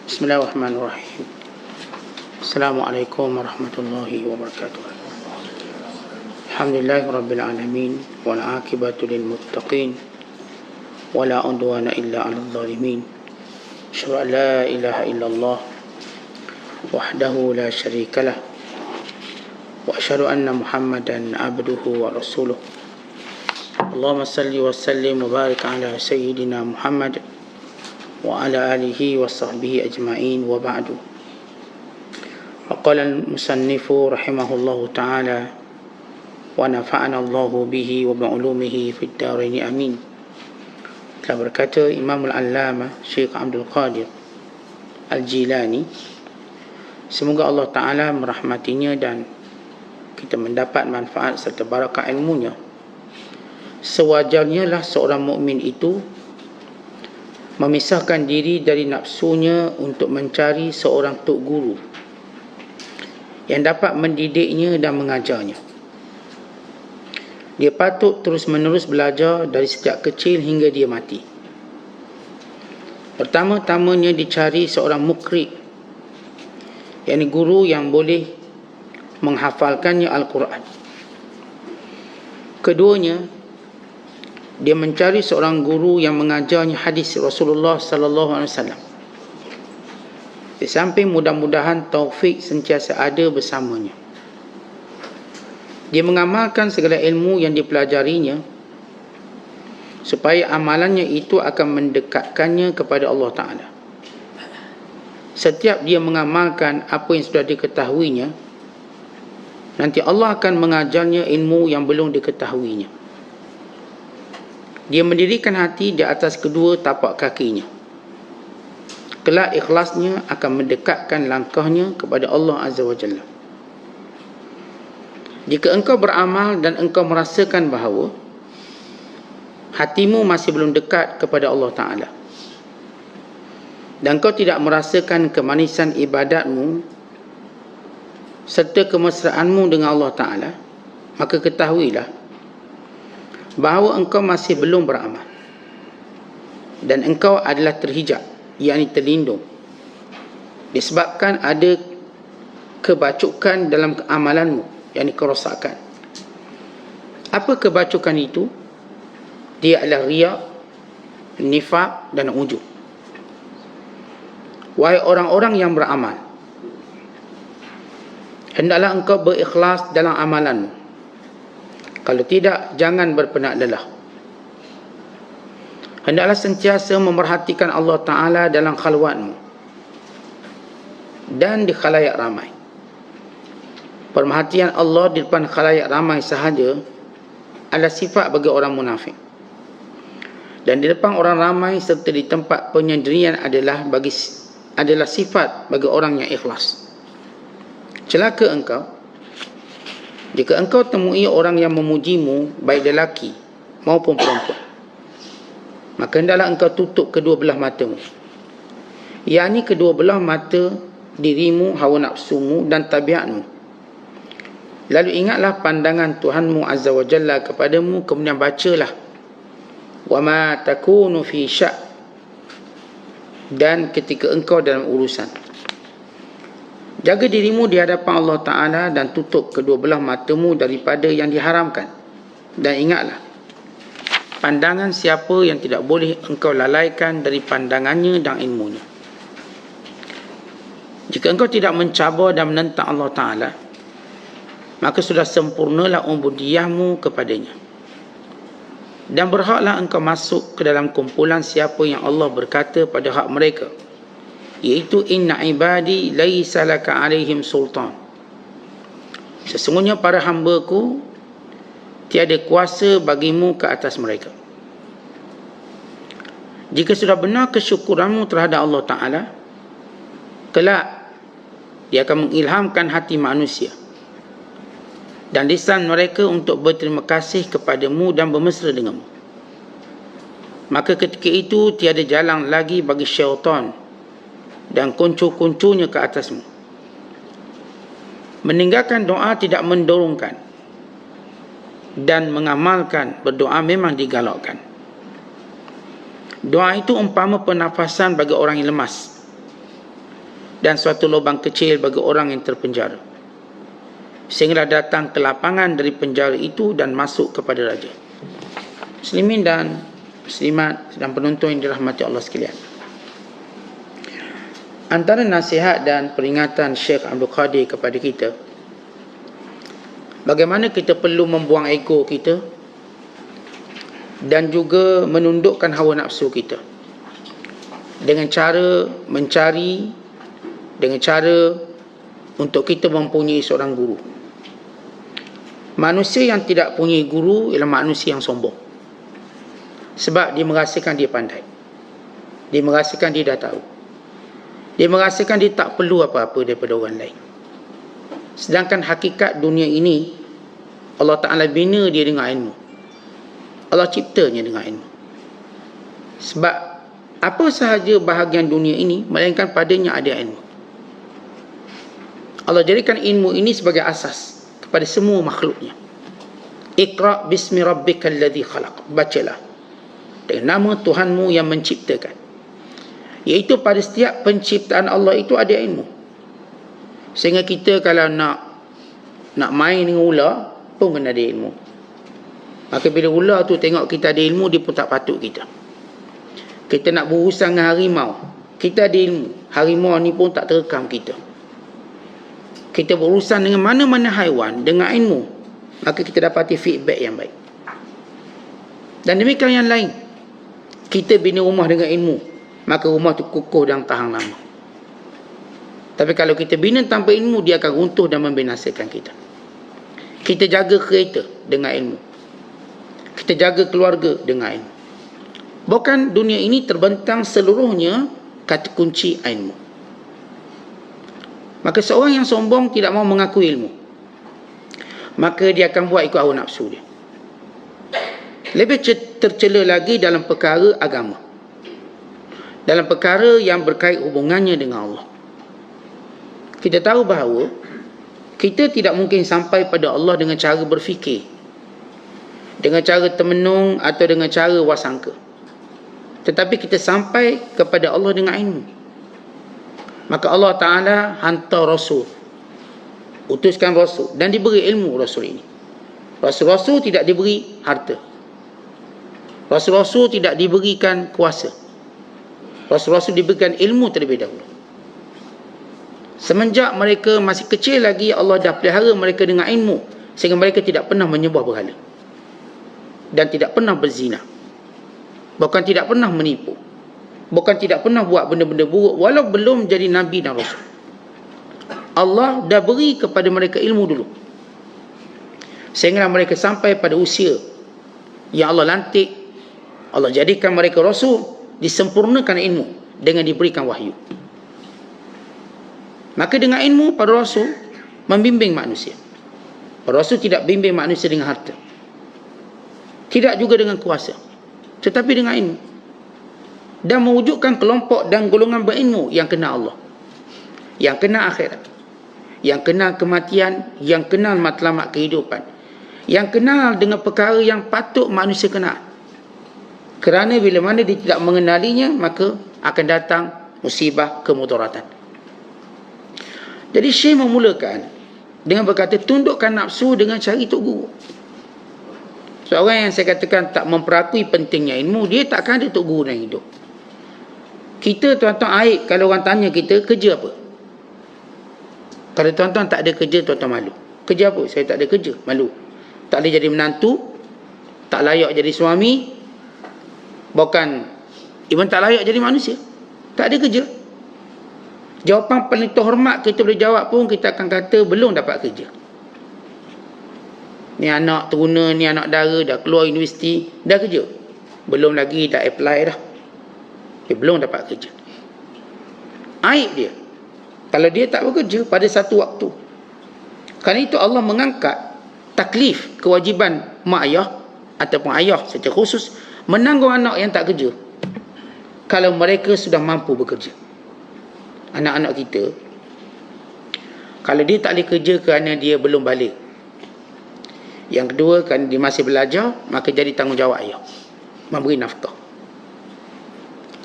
Bismillahirrahmanirrahim. Assalamualaikum warahmatullahi wabarakatuh. Alhamdulillahirabbil alamin wal aqibatu lil muttaqin wala udwana illa 'alal zalimin. Asyhadu an la ilaha illallah wahdahu la syarikalah wa asyhadu anna Muhammadan abduhu wa rasuluh. Allahumma salli wa sallim wa barik ala sayyidina Muhammad wa ala alihi wa sahbihi ajma'in wa ba'du. Qala al-musannifu rahimahullahu ta'ala wa nafa'ana Allahu bihi wa bi'ulumihi fid dharain amin. Telah berkata Imam al-Allamah Syekh Abdul Qadir Al-Jilani, semoga Allah Ta'ala merahmatinya dan kita mendapat manfaat serta barakah ilmunya. Sewajarnya lah seorang mukmin itu memisahkan diri dari nafsunya untuk mencari seorang tok guru yang dapat mendidiknya dan mengajarnya. Dia patut terus-menerus belajar dari sejak kecil hingga dia mati. Pertama-tamanya dicari seorang mukri, yakni guru yang boleh menghafalkannya Al-Quran. Keduanya, dia mencari seorang guru yang mengajarnya hadis Rasulullah sallallahu alaihi wasallam. Di samping mudah-mudahan taufik sentiasa ada bersamanya. Dia mengamalkan segala ilmu yang dipelajarinya supaya amalannya itu akan mendekatkannya kepada Allah Ta'ala. Setiap dia mengamalkan apa yang sudah diketahuinya, nanti Allah akan mengajarnya ilmu yang belum diketahuinya. Dia mendirikan hati di atas kedua tapak kakinya. Kelak ikhlasnya akan mendekatkan langkahnya kepada Allah Azza wa Jalla. Jika engkau beramal dan engkau merasakan bahawa hatimu masih belum dekat kepada Allah Ta'ala, dan engkau tidak merasakan kemanisan ibadatmu serta kemesraanmu dengan Allah Ta'ala, maka ketahuilah bahawa engkau masih belum beramal dan engkau adalah terhijab, yakni terlindung, disebabkan ada kebacukan dalam amalanmu, yakni kerosakan. Apa kebacukan itu? Dia adalah riya, nifaq dan ujub. Wahai orang-orang yang beramal, hendaklah engkau berikhlas dalam amalanmu. Kalau tidak, jangan berpenat lelah. Hendaklah sentiasa memerhatikan Allah Ta'ala dalam khalwatmu dan di khalayak ramai. Perhatian Allah di depan khalayak ramai sahaja adalah sifat bagi orang munafik. Dan di depan orang ramai serta di tempat penyendirian adalah sifat bagi orang yang ikhlas. Celaka engkau jika engkau temui orang yang memujimu, baik lelaki maupun perempuan, maka hendaklah engkau tutup kedua belah matamu, yakni kedua belah mata dirimu, hawa nafsumu dan tabiatmu. Lalu ingatlah pandangan Tuhanmu Azza wa Jalla kepadamu, kemudian bacalah wa ma takunu fi sya', dan ketika engkau dalam urusan. Jaga dirimu di hadapan Allah Ta'ala dan tutup kedua belah matamu daripada yang diharamkan. Dan ingatlah, pandangan siapa yang tidak boleh engkau lalaikan dari pandangannya dan ilmunya. Jika engkau tidak mencabar dan menentang Allah Ta'ala, maka sudah sempurnalah ubudiyahmu kepadanya. Dan berhaklah engkau masuk ke dalam kumpulan siapa yang Allah berkata pada hak mereka, iaitu inna ibadi laisa laka alaihim sultan. Sesungguhnya para hamba-Ku tiada kuasa bagimu ke atas mereka. Jika sudah benar kesyukuranmu terhadap Allah Ta'ala, kelak Dia akan mengilhamkan hati manusia dan lisan mereka untuk berterima kasih kepadamu dan bermesra denganmu. Maka ketika itu tiada jalan lagi bagi syaitan dan kuncu-kuncunya ke atasmu. Meninggalkan doa tidak mendorongkan, dan mengamalkan berdoa memang digalakkan. Doa itu umpama pernafasan bagi orang yang lemas. dan suatu lubang kecil bagi orang yang terpenjara, sehingga datang ke lapangan dari penjara itu dan masuk kepada raja. Muslimin dan muslimat dan penonton yang dirahmati Allah sekalian, antara nasihat dan peringatan Syekh Abdul Qadir kepada kita, bagaimana kita perlu membuang ego kita dan juga menundukkan hawa nafsu kita dengan cara mencari, dengan cara untuk kita mempunyai seorang guru. Manusia yang tidak punya guru ialah manusia yang sombong, sebab dia merasakan dia pandai, dia merasakan dia dah tahu, dia merasakan dia tak perlu apa-apa daripada orang lain. Sedangkan hakikat dunia ini Allah Ta'ala bina dia dengan ilmu, Allah ciptanya dengan ilmu. Sebab apa sahaja bahagian dunia ini, melainkan padanya ada ilmu. Allah jadikan ilmu ini sebagai asas kepada semua makhluknya. Iqra bismi rabbikal ladzi khalaq, bacalah dengan nama Tuhanmu yang menciptakan. Iaitu pada setiap penciptaan Allah itu ada ilmu. Sehingga kita kalau nak main dengan ular pun kena ada ilmu. Maka bila ular tu tengok kita ada ilmu, dia pun tak patut kita. Kita nak berurusan dengan harimau, kita ada ilmu, harimau ni pun tak terekam kita. Kita berurusan dengan mana-mana haiwan dengan ilmu, maka kita dapati feedback yang baik. Dan demikian yang lain, kita bina rumah dengan ilmu, maka rumah tu kukuh dan tahan lama. Tapi kalau kita bina tanpa ilmu, dia akan runtuh dan membinasakan kita. Kita jaga kereta dengan ilmu, kita jaga keluarga dengan ilmu. Bukan dunia ini terbentang seluruhnya kata kunci ilmu. Maka seorang yang sombong tidak mau mengakui ilmu, maka dia akan buat ikut hawa nafsu dia. Lebih tercela lagi dalam perkara agama, dalam perkara yang berkait hubungannya dengan Allah. Kita tahu bahawa kita tidak mungkin sampai pada Allah dengan cara berfikir, dengan cara termenung atau dengan cara wasangka. Tetapi kita sampai kepada Allah dengan ilmu. Maka Allah Ta'ala hantar Rasul, utuskan Rasul, dan diberi ilmu Rasul ini. Rasul-Rasul tidak diberi harta, Rasul-Rasul tidak diberikan kuasa, Rasul-Rasul diberikan ilmu terlebih dahulu. Semenjak mereka masih kecil lagi, Allah dah pelihara mereka dengan ilmu, sehingga mereka tidak pernah menyembah berhala dan tidak pernah berzina, bahkan tidak pernah menipu, bukan tidak pernah buat benda-benda buruk walau belum jadi Nabi dan Rasul. Allah dah beri kepada mereka ilmu dulu, sehingga mereka sampai pada usia yang Allah lantik, Allah jadikan mereka Rasul, disempurnakan ilmu dengan diberikan wahyu. Maka dengan ilmu, para Rasul membimbing manusia. Para Rasul tidak bimbing manusia dengan harta, tidak juga dengan kuasa, tetapi dengan ilmu, dan mewujudkan kelompok dan golongan berilmu yang kenal Allah, yang kenal akhirat, yang kenal kematian, yang kenal matlamat kehidupan, yang kenal dengan perkara yang patut manusia kenal. Kerana bila mana dia tidak mengenalinya, maka akan datang musibah kemudaratan. Jadi Syekh memulakan dengan berkata, tundukkan nafsu dengan cari tok guru. Seorang yang saya katakan tak memperakui pentingnya ilmu, dia takkan ada tok guru dalam hidup. Kita tuan-tuan aib kalau orang tanya kita kerja apa. Kalau tuan-tuan tak ada kerja, tuan-tuan malu. Kerja apa? Saya tak ada kerja, malu. Tak boleh jadi menantu, tak layak jadi suami, bahkan even tak layak jadi manusia, tak ada kerja. Jawapan paling terhormat kita boleh jawab pun, kita akan kata belum dapat kerja. Ni anak teruna, ni anak dara dah keluar universiti, dah kerja? Belum lagi, dah apply dah, belum dapat kerja. Aib dia kalau dia tak bekerja pada satu waktu. Kerana itu Allah mengangkat taklif, kewajipan mak ayah ataupun ayah secara khusus menanggung anak yang tak kerja kalau mereka sudah mampu bekerja. Anak-anak kita, kalau dia tak boleh kerja kerana dia belum balik, yang kedua kerana dia masih belajar, maka jadi tanggungjawab ayah memberi nafkah.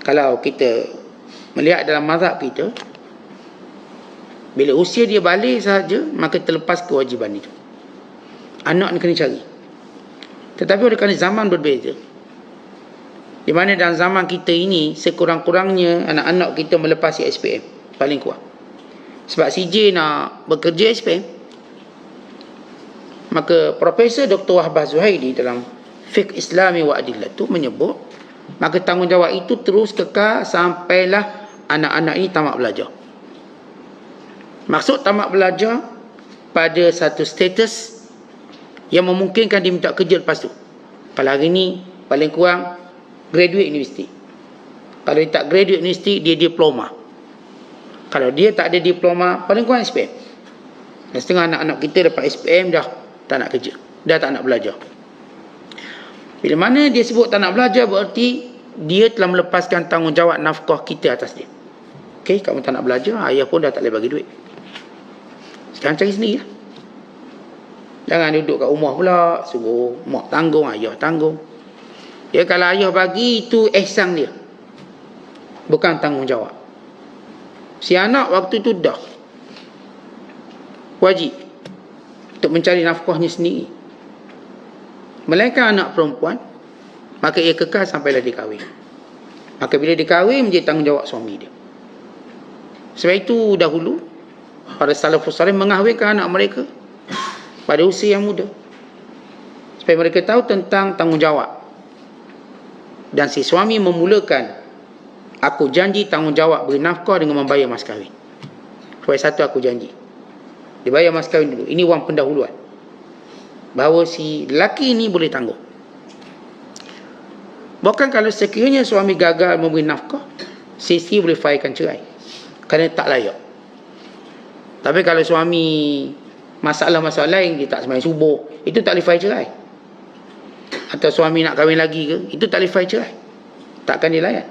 Kalau kita melihat dalam mazhab kita, Bila usia dia balik sahaja, maka terlepas kewajipan itu. Anak ni kena cari. Tetapi oleh kerana zaman berbeza, di mana dalam zaman kita ini, sekurang-kurangnya anak-anak kita melepasi SPM paling kuat. Sebab CJ nak bekerja SPM, maka Profesor Dr. Wahbah Zuhairi dalam Fiqh Islami wa Adillah tu menyebut, maka tanggungjawab itu terus kekal sampailah anak-anak ini tamat belajar. Maksud tamat belajar pada satu status yang memungkinkan dia minta kerja lepas tu. Kalau hari ni paling kurang graduate universiti. Kalau dia tak graduate universiti, dia diploma. Kalau dia tak ada diploma, paling kurang SPM. Dan setengah anak-anak kita dapat SPM dah tak nak kerja, dah tak nak belajar. Bila mana dia sebut tak nak belajar, berarti dia telah melepaskan tanggungjawab nafkah kita atas dia. Okey, kamu tak nak belajar, ayah pun dah tak boleh bagi duit. Sekarang cari sendiri lah. Jangan duduk kat rumah pula, suruh mak tanggung, ayah tanggung. Ya, kalau ayah bagi, itu ihsan dia, bukan tanggungjawab. Si anak waktu tu dah wajib untuk mencari nafkahnya sendiri. Melainkan anak perempuan, maka ia kekal sampailah dia kahwin. Maka bila dia kahwin, menjadi tanggungjawab suami dia. Sebab itu dahulu para salafus salih mengahwinkan anak mereka pada usia yang muda, supaya mereka tahu tentang tanggungjawab. Dan si suami memulakan, aku janji tanggungjawab beri nafkah dengan membayar mas kahwin. Supaya satu, aku janji dia bayar mas kahwin dulu. Ini wang pendahuluan, bahawa si lelaki ini boleh tanggung. Bahkan kalau sekiranya suami gagal memberi nafkah, si isteri boleh failkan cerai kerana tak layak. Tapi kalau suami masalah-masalah lain, dia tak sembahyang subuh, itu tak boleh fail cerai. Atau suami nak kahwin lagi ke, itu tak boleh fail cerai, takkan dilayan.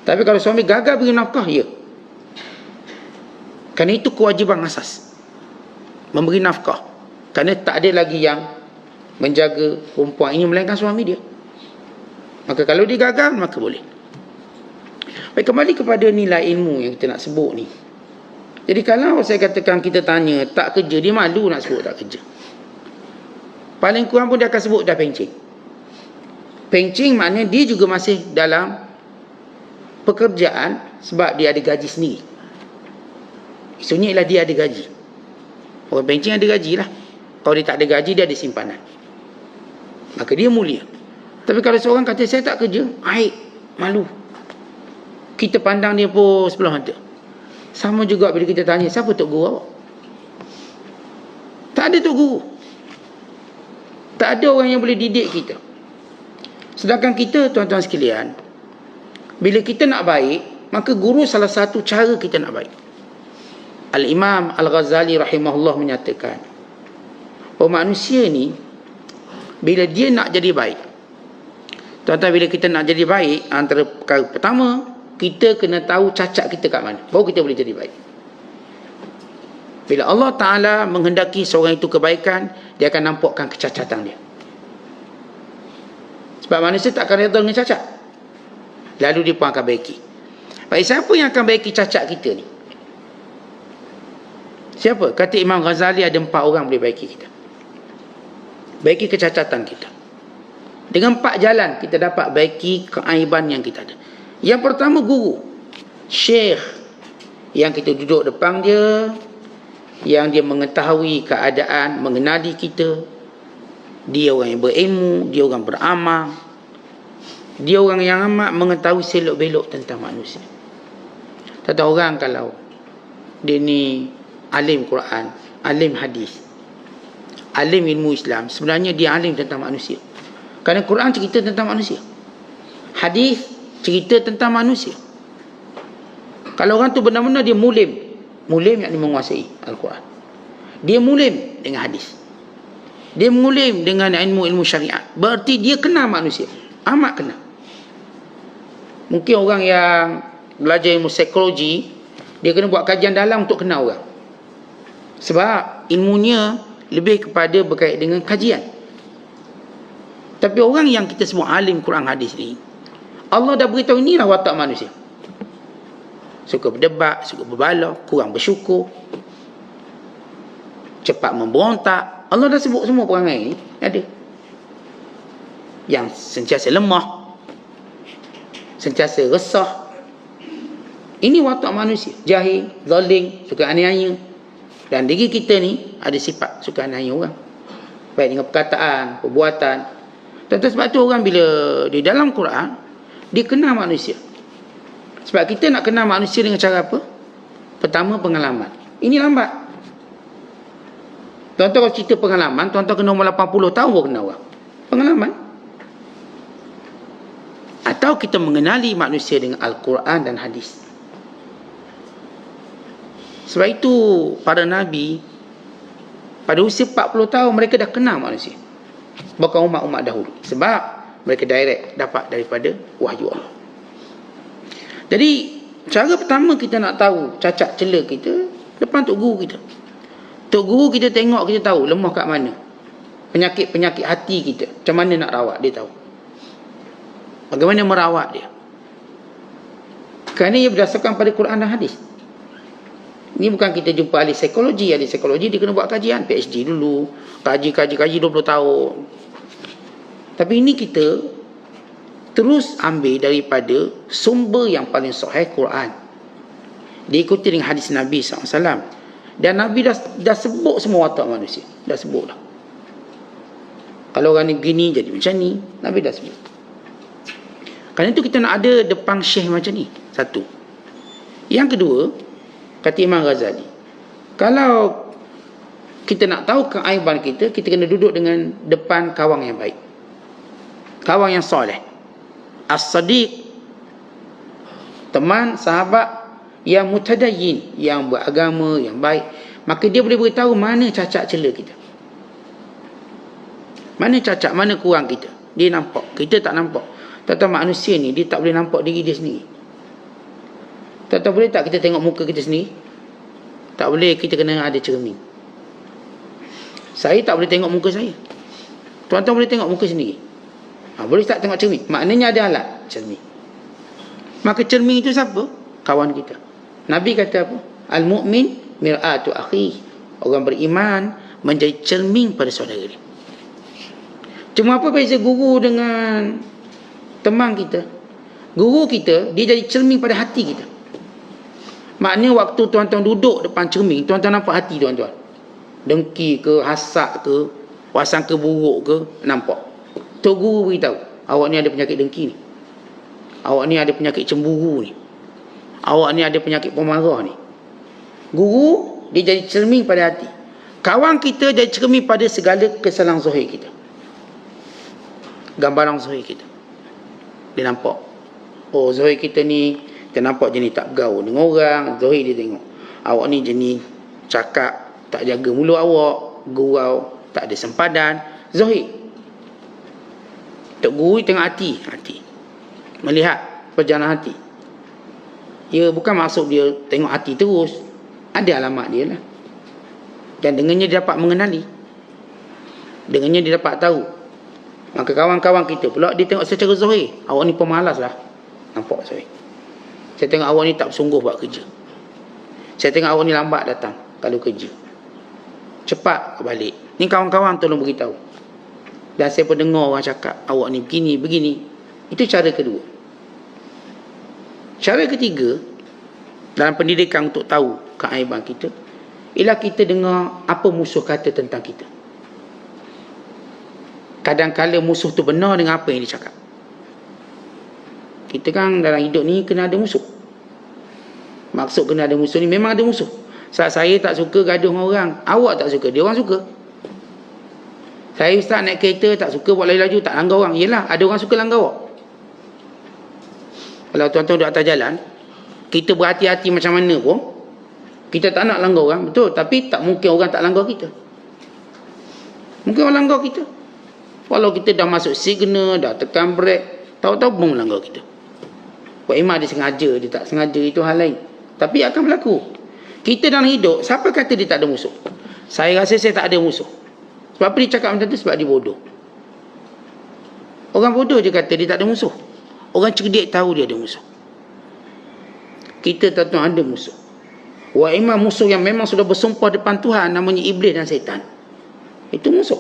Tapi kalau suami gagal beri nafkah, ya, kerana itu kewajiban asas, memberi nafkah. Kerana tak ada lagi yang menjaga perempuan ini melainkan suami dia. Maka kalau dia gagal, maka boleh. Baik, kembali kepada nilai ilmu yang kita nak sebut ni. Jadi kalau saya katakan kita tanya tak kerja, dia malu nak sebut tak kerja. Paling kurang pun dia akan sebut dah pencing. Pencing maknanya dia juga masih dalam pekerjaan sebab dia ada gaji sendiri. Maksudnya ialah dia ada gaji. Orang pencing ada gaji lah. Kalau dia tak ada gaji, dia ada simpanan, maka dia mulia. Tapi kalau seorang kata saya tak kerja, aib, malu, kita pandang dia pun sebelah mata. Sama juga bila kita tanya, siapa tok guru awak? Tak ada tok guru. Tak ada orang yang boleh didik kita. Sedangkan kita, tuan-tuan sekalian, bila kita nak baik, maka guru salah satu cara kita nak baik. Al-Imam Al-Ghazali rahimahullah menyatakan bahawa manusia ni, bila dia nak jadi baik, tuan-tuan, bila kita nak jadi baik, antara perkara pertama, kita kena tahu cacat kita kat mana, baru kita boleh jadi baik. Bila Allah Ta'ala menghendaki seorang itu kebaikan, dia akan nampakkan kecacatan dia. Sebab manusia tak akan redha dengan cacat, lalu dia pun akan baiki. Baik, siapa yang akan baiki cacat kita ni? Siapa? Kata Imam Ghazali, ada 4 orang boleh baiki kita, baiki kecacatan kita. Dengan 4 jalan kita dapat baiki keaiban yang kita ada. Yang pertama, guru, syekh, yang kita duduk depan dia, yang dia mengetahui keadaan, mengenali kita. Dia orang yang berilmu, dia orang beramal, dia orang yang amat mengetahui selok-belok tentang manusia. Tentang orang kalau dia ni alim Quran, alim hadis, alim ilmu Islam, sebenarnya dia alim tentang manusia. Kerana Quran cerita tentang manusia, hadis cerita tentang manusia. Kalau orang tu benar-benar dia mulim, mulim yang menguasai Al-Quran, dia mulim dengan hadis, dia mulim dengan ilmu-ilmu syariat, berarti dia kenal manusia, amat kenal. Mungkin orang yang belajar ilmu psikologi, dia kena buat kajian dalam untuk kenal orang, sebab ilmunya lebih kepada berkait dengan kajian. Tapi orang yang kita sebut alim Quran hadis ni, Allah dah beritahu inilah watak manusia. suka berdebat, suka berbalah, kurang bersyukur, cepat memberontak. Allah dah sebut semua perangai ni ada. Yang sentiasa lemah, sentiasa resah. Ini watak manusia, jahil, zalim, suka aniaya. Dan diri kita ni ada sifat suka aniaya orang, baik dengan perkataan, perbuatan. Tentu sebab tu orang bila di dalam Quran dia kenal manusia. Sebab kita nak kenal manusia dengan cara apa? Pertama, pengalaman. Ini lambat. Tuan-tuan kalau cerita pengalaman, tuan-tuan kena umur 80 tahun baru kenal orang. Pengalaman. Atau kita mengenali manusia dengan Al-Quran dan hadis. Sebab itu para Nabi pada usia 40 tahun mereka dah kenal manusia, bukan umat-umat dahulu. Sebab mereka direct dapat daripada wahyu Allah. Jadi cara pertama kita nak tahu cacat celah kita depan Tok Guru kita. Tok Guru kita tengok, kita tahu lemah kat mana. Penyakit-penyakit hati kita, macam mana nak rawat, dia tahu. Bagaimana merawat dia. Kerana ia berdasarkan pada Quran dan hadis. Ini bukan kita jumpa ahli psikologi. Ahli psikologi dia kena buat kajian, PhD dulu, kaji 20 tahun. Tapi ini kita terus ambil daripada sumber yang paling sahih, Quran. Diikuti dengan hadis Nabi SAW. Dan Nabi dah sebut semua watak manusia. Dah sebut dah. Kalau orang ni begini, jadi macam ni. Nabi dah sebut. Kerana itu kita nak ada depan syekh macam ni. Satu. Yang kedua, kata Imam Ghazali, kalau kita nak tahu keaiban kita, kita kena duduk dengan depan kawan yang baik, kawan yang soleh, as-sadiq, teman, sahabat yang mutadayyin, yang beragama, yang baik. Maka dia boleh beritahu mana cacat celah kita, mana cacat, mana kurang kita. Dia nampak, kita tak nampak. Tuan-tuan, manusia ni dia tak boleh nampak diri dia sendiri. Tuan-tuan, boleh tak kita tengok muka kita sendiri? Tak boleh, kita kena ada cermin. Saya tak boleh tengok muka saya. Tuan-tuan boleh tengok muka sendiri? Boleh tak tengok cermin? Maknanya ada alat cermin. Maka cermin itu siapa? Kawan kita. Nabi kata apa? Al-mu'min mir'atu akhi. Orang beriman menjadi cermin pada saudara dia. Cuma apa beza guru dengan teman kita? Guru kita, dia jadi cermin pada hati kita. Maknanya waktu tuan-tuan duduk depan cermin, tuan-tuan nampak hati tuan-tuan. Dengki ke, hasad ke, wasangka buruk ke, nampak. Tok Guru beritahu, awak ni ada penyakit dengki ni. Awak ni ada penyakit cemburu ni. Awak ni ada penyakit pemarah ni. Guru, dia jadi cermin pada hati. Kawan kita jadi cermin pada segala kesalahan zahir kita. Gambaran zahir kita. Dia nampak, oh zahir kita ni, kita nampak jenis tak bergaul dengan orang. Zahir dia tengok, awak ni jenis cakap tak jaga mulut awak, gurau, tak ada sempadan. Zahir. Tok Guru tengok hati, melihat perjalanan hati. Ya, bukan maksud dia tengok hati terus, ada alamat dia lah. Dan dengannya dia dapat mengenali, dengannya dia dapat tahu. Maka kawan-kawan kita pula dia tengok secara zahir, awak ni pemalas lah, nampak zahir. Saya tengok awak ni tak bersungguh buat kerja. Saya tengok awak ni lambat datang kalau kerja, cepat balik. Ni kawan-kawan tolong beritahu. Dan saya pun dengar orang cakap awak ni begini. Itu cara kedua. Cara ketiga dalam pendidikan untuk tahu keaiban kita, ialah kita dengar apa musuh kata tentang kita. Kadang-kadang musuh tu benar dengan apa yang dia cakap. Kita kan dalam hidup ni kena ada musuh. Maksud kena ada musuh ni, memang ada musuh. Saat saya tak suka gaduh dengan orang, awak tak suka, dia orang suka. Saya ustaz naik kereta tak suka buat laju-laju, tak langgar orang. Yelah, ada orang suka langgar awak. Kalau tuan-tuan duduk atas jalan, kita berhati-hati macam mana pun, kita tak nak langgar orang, betul. Tapi tak mungkin orang tak langgar kita. Mungkin orang langgar kita. Walau kita dah masuk signal, dah tekan brake, tahu-tahu pun melanggar kita. Buat imam dia sengaja, dia tak sengaja, itu hal lain. Tapi akan berlaku. Kita dalam hidup, siapa kata dia tak ada musuh? Saya rasa saya tak ada musuh. Sebab apa dia cakap macam tu? Sebab dia bodoh. Orang bodoh je kata dia tak ada musuh. Orang cerdik tahu dia ada musuh. Kita tuan-tuan ada musuh. Wa imma musuh yang memang sudah bersumpah depan Tuhan, namanya iblis dan syaitan. Itu musuh.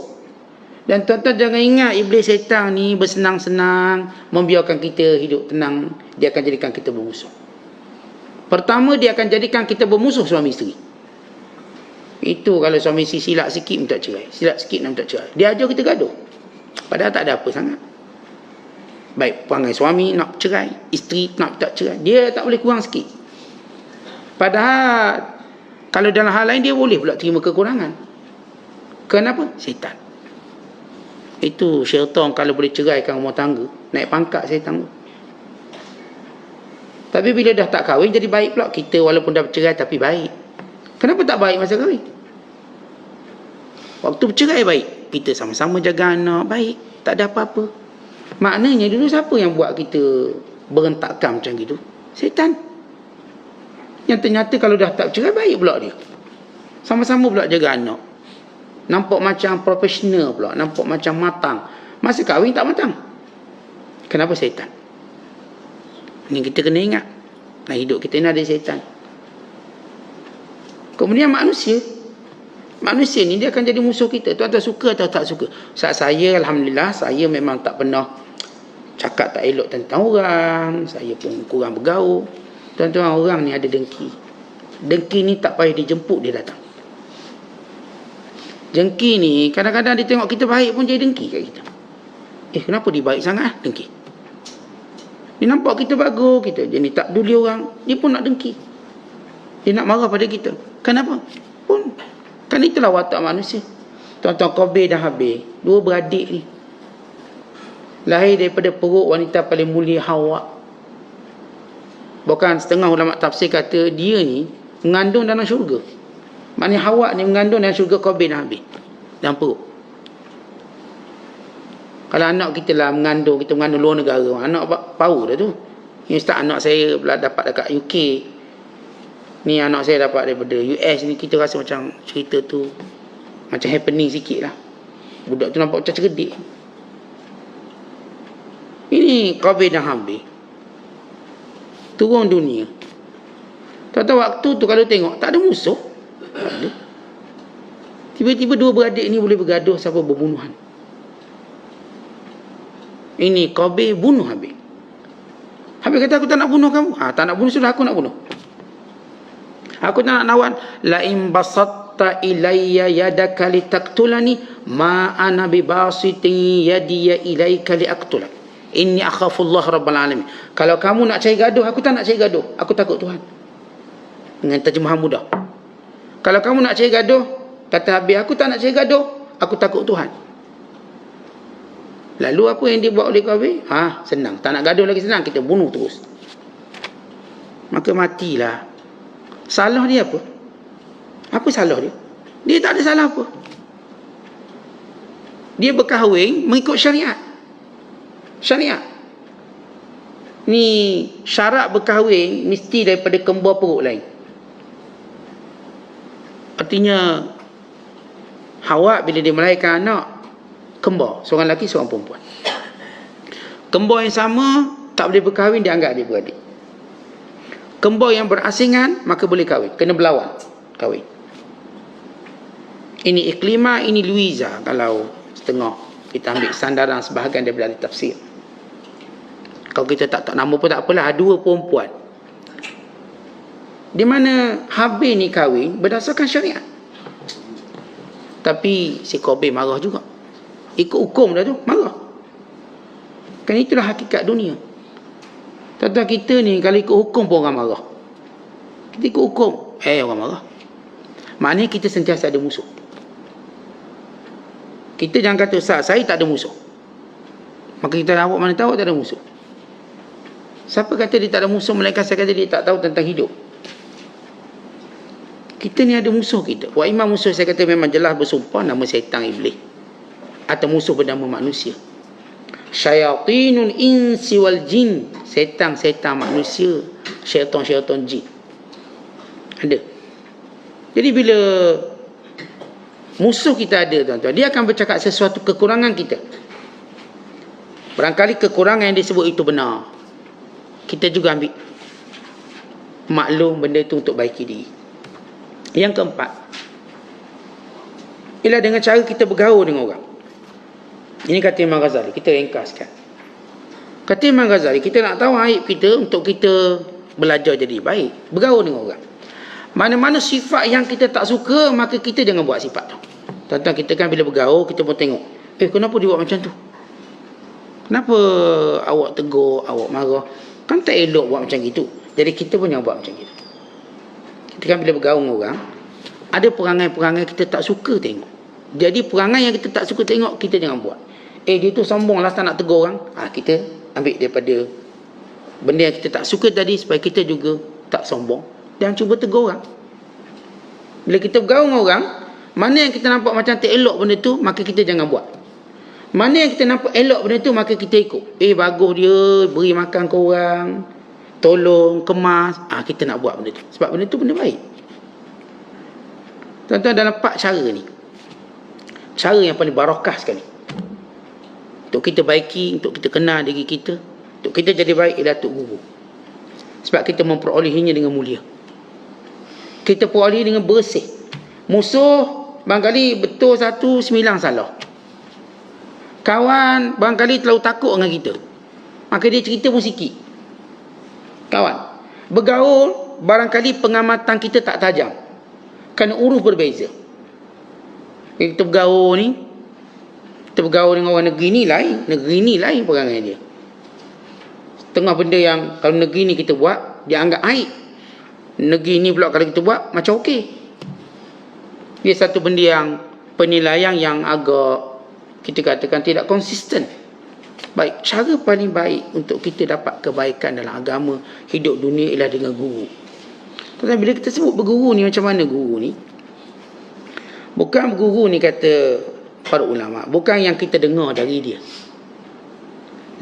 Dan tuan-tuan jangan ingat iblis syaitan ni bersenang-senang membiarkan kita hidup tenang. Dia akan jadikan kita bermusuh. Pertama, dia akan jadikan kita bermusuh suami isteri. Itu kalau suami isteri silap sikit minta cerai, silap sikit nak minta cerai. Dia ajar kita gaduh. Padahal tak ada apa sangat. Baik perangai suami nak cerai, isteri nak minta cerai, dia tak boleh kurang sikit. Padahal kalau dalam hal lain dia boleh pula terima kekurangan. Kenapa? Syaitan. Itu syaitan kalau boleh ceraikan rumah tangga, naik pangkat syaitan tu. Tapi bila dah tak kahwin jadi baik pula. Kita walaupun dah bercerai tapi baik. Kenapa tak baik masa kahwin? Waktu bercerai baik. Kita sama-sama jaga anak, baik. Tak ada apa-apa. Maknanya dulu siapa yang buat kita berentakkan macam gitu? Syaitan. Yang ternyata kalau dah tak bercerai baik pula dia. Sama-sama pula jaga anak. Nampak macam profesional pula. Nampak macam matang. Masa kahwin tak matang. Kenapa? Syaitan. Ini kita kena ingat. Nah, hidup kita ni ada syaitan. Kemudian manusia. Manusia ni dia akan jadi musuh kita. Tuan-tuan suka atau tak suka. Saat saya, alhamdulillah, saya memang tak pernah cakap tak elok tentang orang. Saya pun kurang bergaul. Tuan-tuan, orang ni ada dengki. Dengki ni tak payah dijemput, dia datang. Dengki ni kadang-kadang dia tengok kita baik pun jadi dengki kat kita. Kenapa dia baik sangat? Dengki. Dia nampak kita bagus, kita jadi tak peduli orang, dia pun nak dengki. Dia nak marah pada kita. Kenapa? Pun kan itulah watak manusia. Tuan-tuan, Qabil dan Habil, dua beradik ni, lahir daripada perut wanita paling mulia, Hawa. Bahkan setengah ulama tafsir kata dia ni mengandung dalam syurga. Maknanya Hawa ni mengandung dalam syurga Qabil dan Habil, dalam perut. Kalau anak kita lah mengandung, kita mengandung luar negara, anak power dah tu. Ni ustaz, anak saya dapat dekat UK. Ni anak saya dapat daripada US ni. Kita rasa macam cerita tu macam happening sikit lah. Budak tu nampak macam cerdik. Ini Qabil dan Habil turun dunia. Tahu-tahu waktu tu kalau tengok tak ada musuh. Tak ada. Tiba-tiba dua beradik ni boleh bergaduh sampai berbunuhan. Ini Qabil bunuh Habil. Habil kata, aku tak nak bunuh kamu. Tak nak bunuh, sudah aku nak bunuh. Aku tak nak lawan. La in basatta ilayya yadaka litaqtulani ma ana bibasitin yadiya ilayka liaqtulak. Inni akhafullah rabbal alamin. Kalau kamu nak cari gaduh, aku tak nak cari gaduh. Aku takut Tuhan. Dengan terjemahan mudah. Kalau kamu nak cari gaduh, kata Habil, aku tak nak cari gaduh. Aku takut Tuhan. Lalu apa yang dia buat oleh Qabil? Senang. Tak nak gaduh lagi senang. Kita bunuh terus. Maka matilah. Salah dia apa? Apa salah dia? Dia tak ada salah apa. Dia berkahwin mengikut syariat. Syariat. Ni syarat berkahwin mesti daripada kembar perut lain. Artinya Hawa bila dia melahirkan anak, kembar, seorang lelaki seorang perempuan. Kembar yang sama tak boleh berkahwin, dianggap dia beradik. Kembar yang berasingan maka boleh kahwin, kena berlawan kahwin. Ini Iklimah, ini Luiza. Kalau setengah kita ambil sandaran sebahagian daripada tafsir. Kalau kita tak nama pun tak apalah, dua perempuan. Di mana Habil ni kahwin berdasarkan syariat. Tapi si Qabil marah juga. Ikut hukum dah tu, marah. Kan itulah hakikat dunia. Tuan-tuan, kita ni kalau ikut hukum pun orang marah. Kita ikut hukum, orang marah. Maknanya kita sentiasa ada musuh. Kita jangan kata, Ustaz, saya tak ada musuh. Maka kita awak mana tahu tak ada musuh. Siapa kata dia tak ada musuh, melainkan saya kata dia tak tahu tentang hidup. Kita ni ada musuh kita. Wa imam musuh saya kata memang jelas bersumpah, nama syaitan iblis. Atau musuh bernama manusia. Syayatinul insi wal jin. Setan-setan manusia, syaitan-syaitan jin. Ada. Jadi bila musuh kita ada, tuan-tuan, dia akan bercakap sesuatu kekurangan kita. Barangkali kekurangan yang disebut itu benar, kita juga ambil. maklum benda itu untuk baiki diri. Yang keempat, ialah dengan cara kita bergaul dengan orang. Ini kata Imam Ghazali, kita ringkaskan. Kata Imam Ghazali, kita nak tahu aib kita untuk kita belajar jadi baik, bergaul dengan orang. Mana-mana sifat yang kita tak suka, maka kita jangan buat sifat tu. Tuan-tuan, kita kan bila bergaul, kita pun tengok, kenapa dia buat macam tu? Kenapa awak tegur, awak marah? Kan tak elok buat macam gitu. Jadi kita pun jangan buat macam gitu. Kita kan bila bergaul dengan orang, ada perangai-perangai kita tak suka tengok. Jadi perangai yang kita tak suka tengok, kita jangan buat. Dia tu sombong lah, tak nak tegur orang. Kita ambil daripada benda yang kita tak suka tadi, supaya kita juga tak sombong dan cuba tegur orang. Bila kita bergaul dengan orang, mana yang kita nampak macam tak elok benda tu, maka kita jangan buat. Mana yang kita nampak elok benda tu, maka kita ikut. Bagus dia, beri makan ke orang, tolong, kemas. Kita nak buat benda tu, sebab benda tu benda baik. Tuan-tuan, dalam 4 cara ni, cara yang paling barakah sekali untuk kita baiki, untuk kita kenal diri kita, untuk kita jadi baik, ialah Tok Guru. Sebab kita memperolehinya dengan mulia. Kita peroleh dengan bersih. Musuh barangkali betul satu, 9 salah. Kawan barangkali terlalu takut dengan kita, maka dia cerita pun sikit. Kawan bergaul, barangkali pengamatan kita tak tajam, kerana urus berbeza. Kita bergaul ni, kita bergaul dengan orang negeri ni lain, negeri ni lain perangai dia. Tengah benda yang kalau negeri ni kita buat, dia anggap aib. Negeri ni pula kalau kita buat, macam okey. Dia satu benda yang penilaian yang agak, kita katakan tidak konsisten. Baik, cara paling baik untuk kita dapat kebaikan dalam agama, hidup dunia, ialah dengan guru. Tetapi bila kita sebut berguru ni, macam mana guru ni? Bukan guru ni, kata para ulama, bukan yang kita dengar dari dia.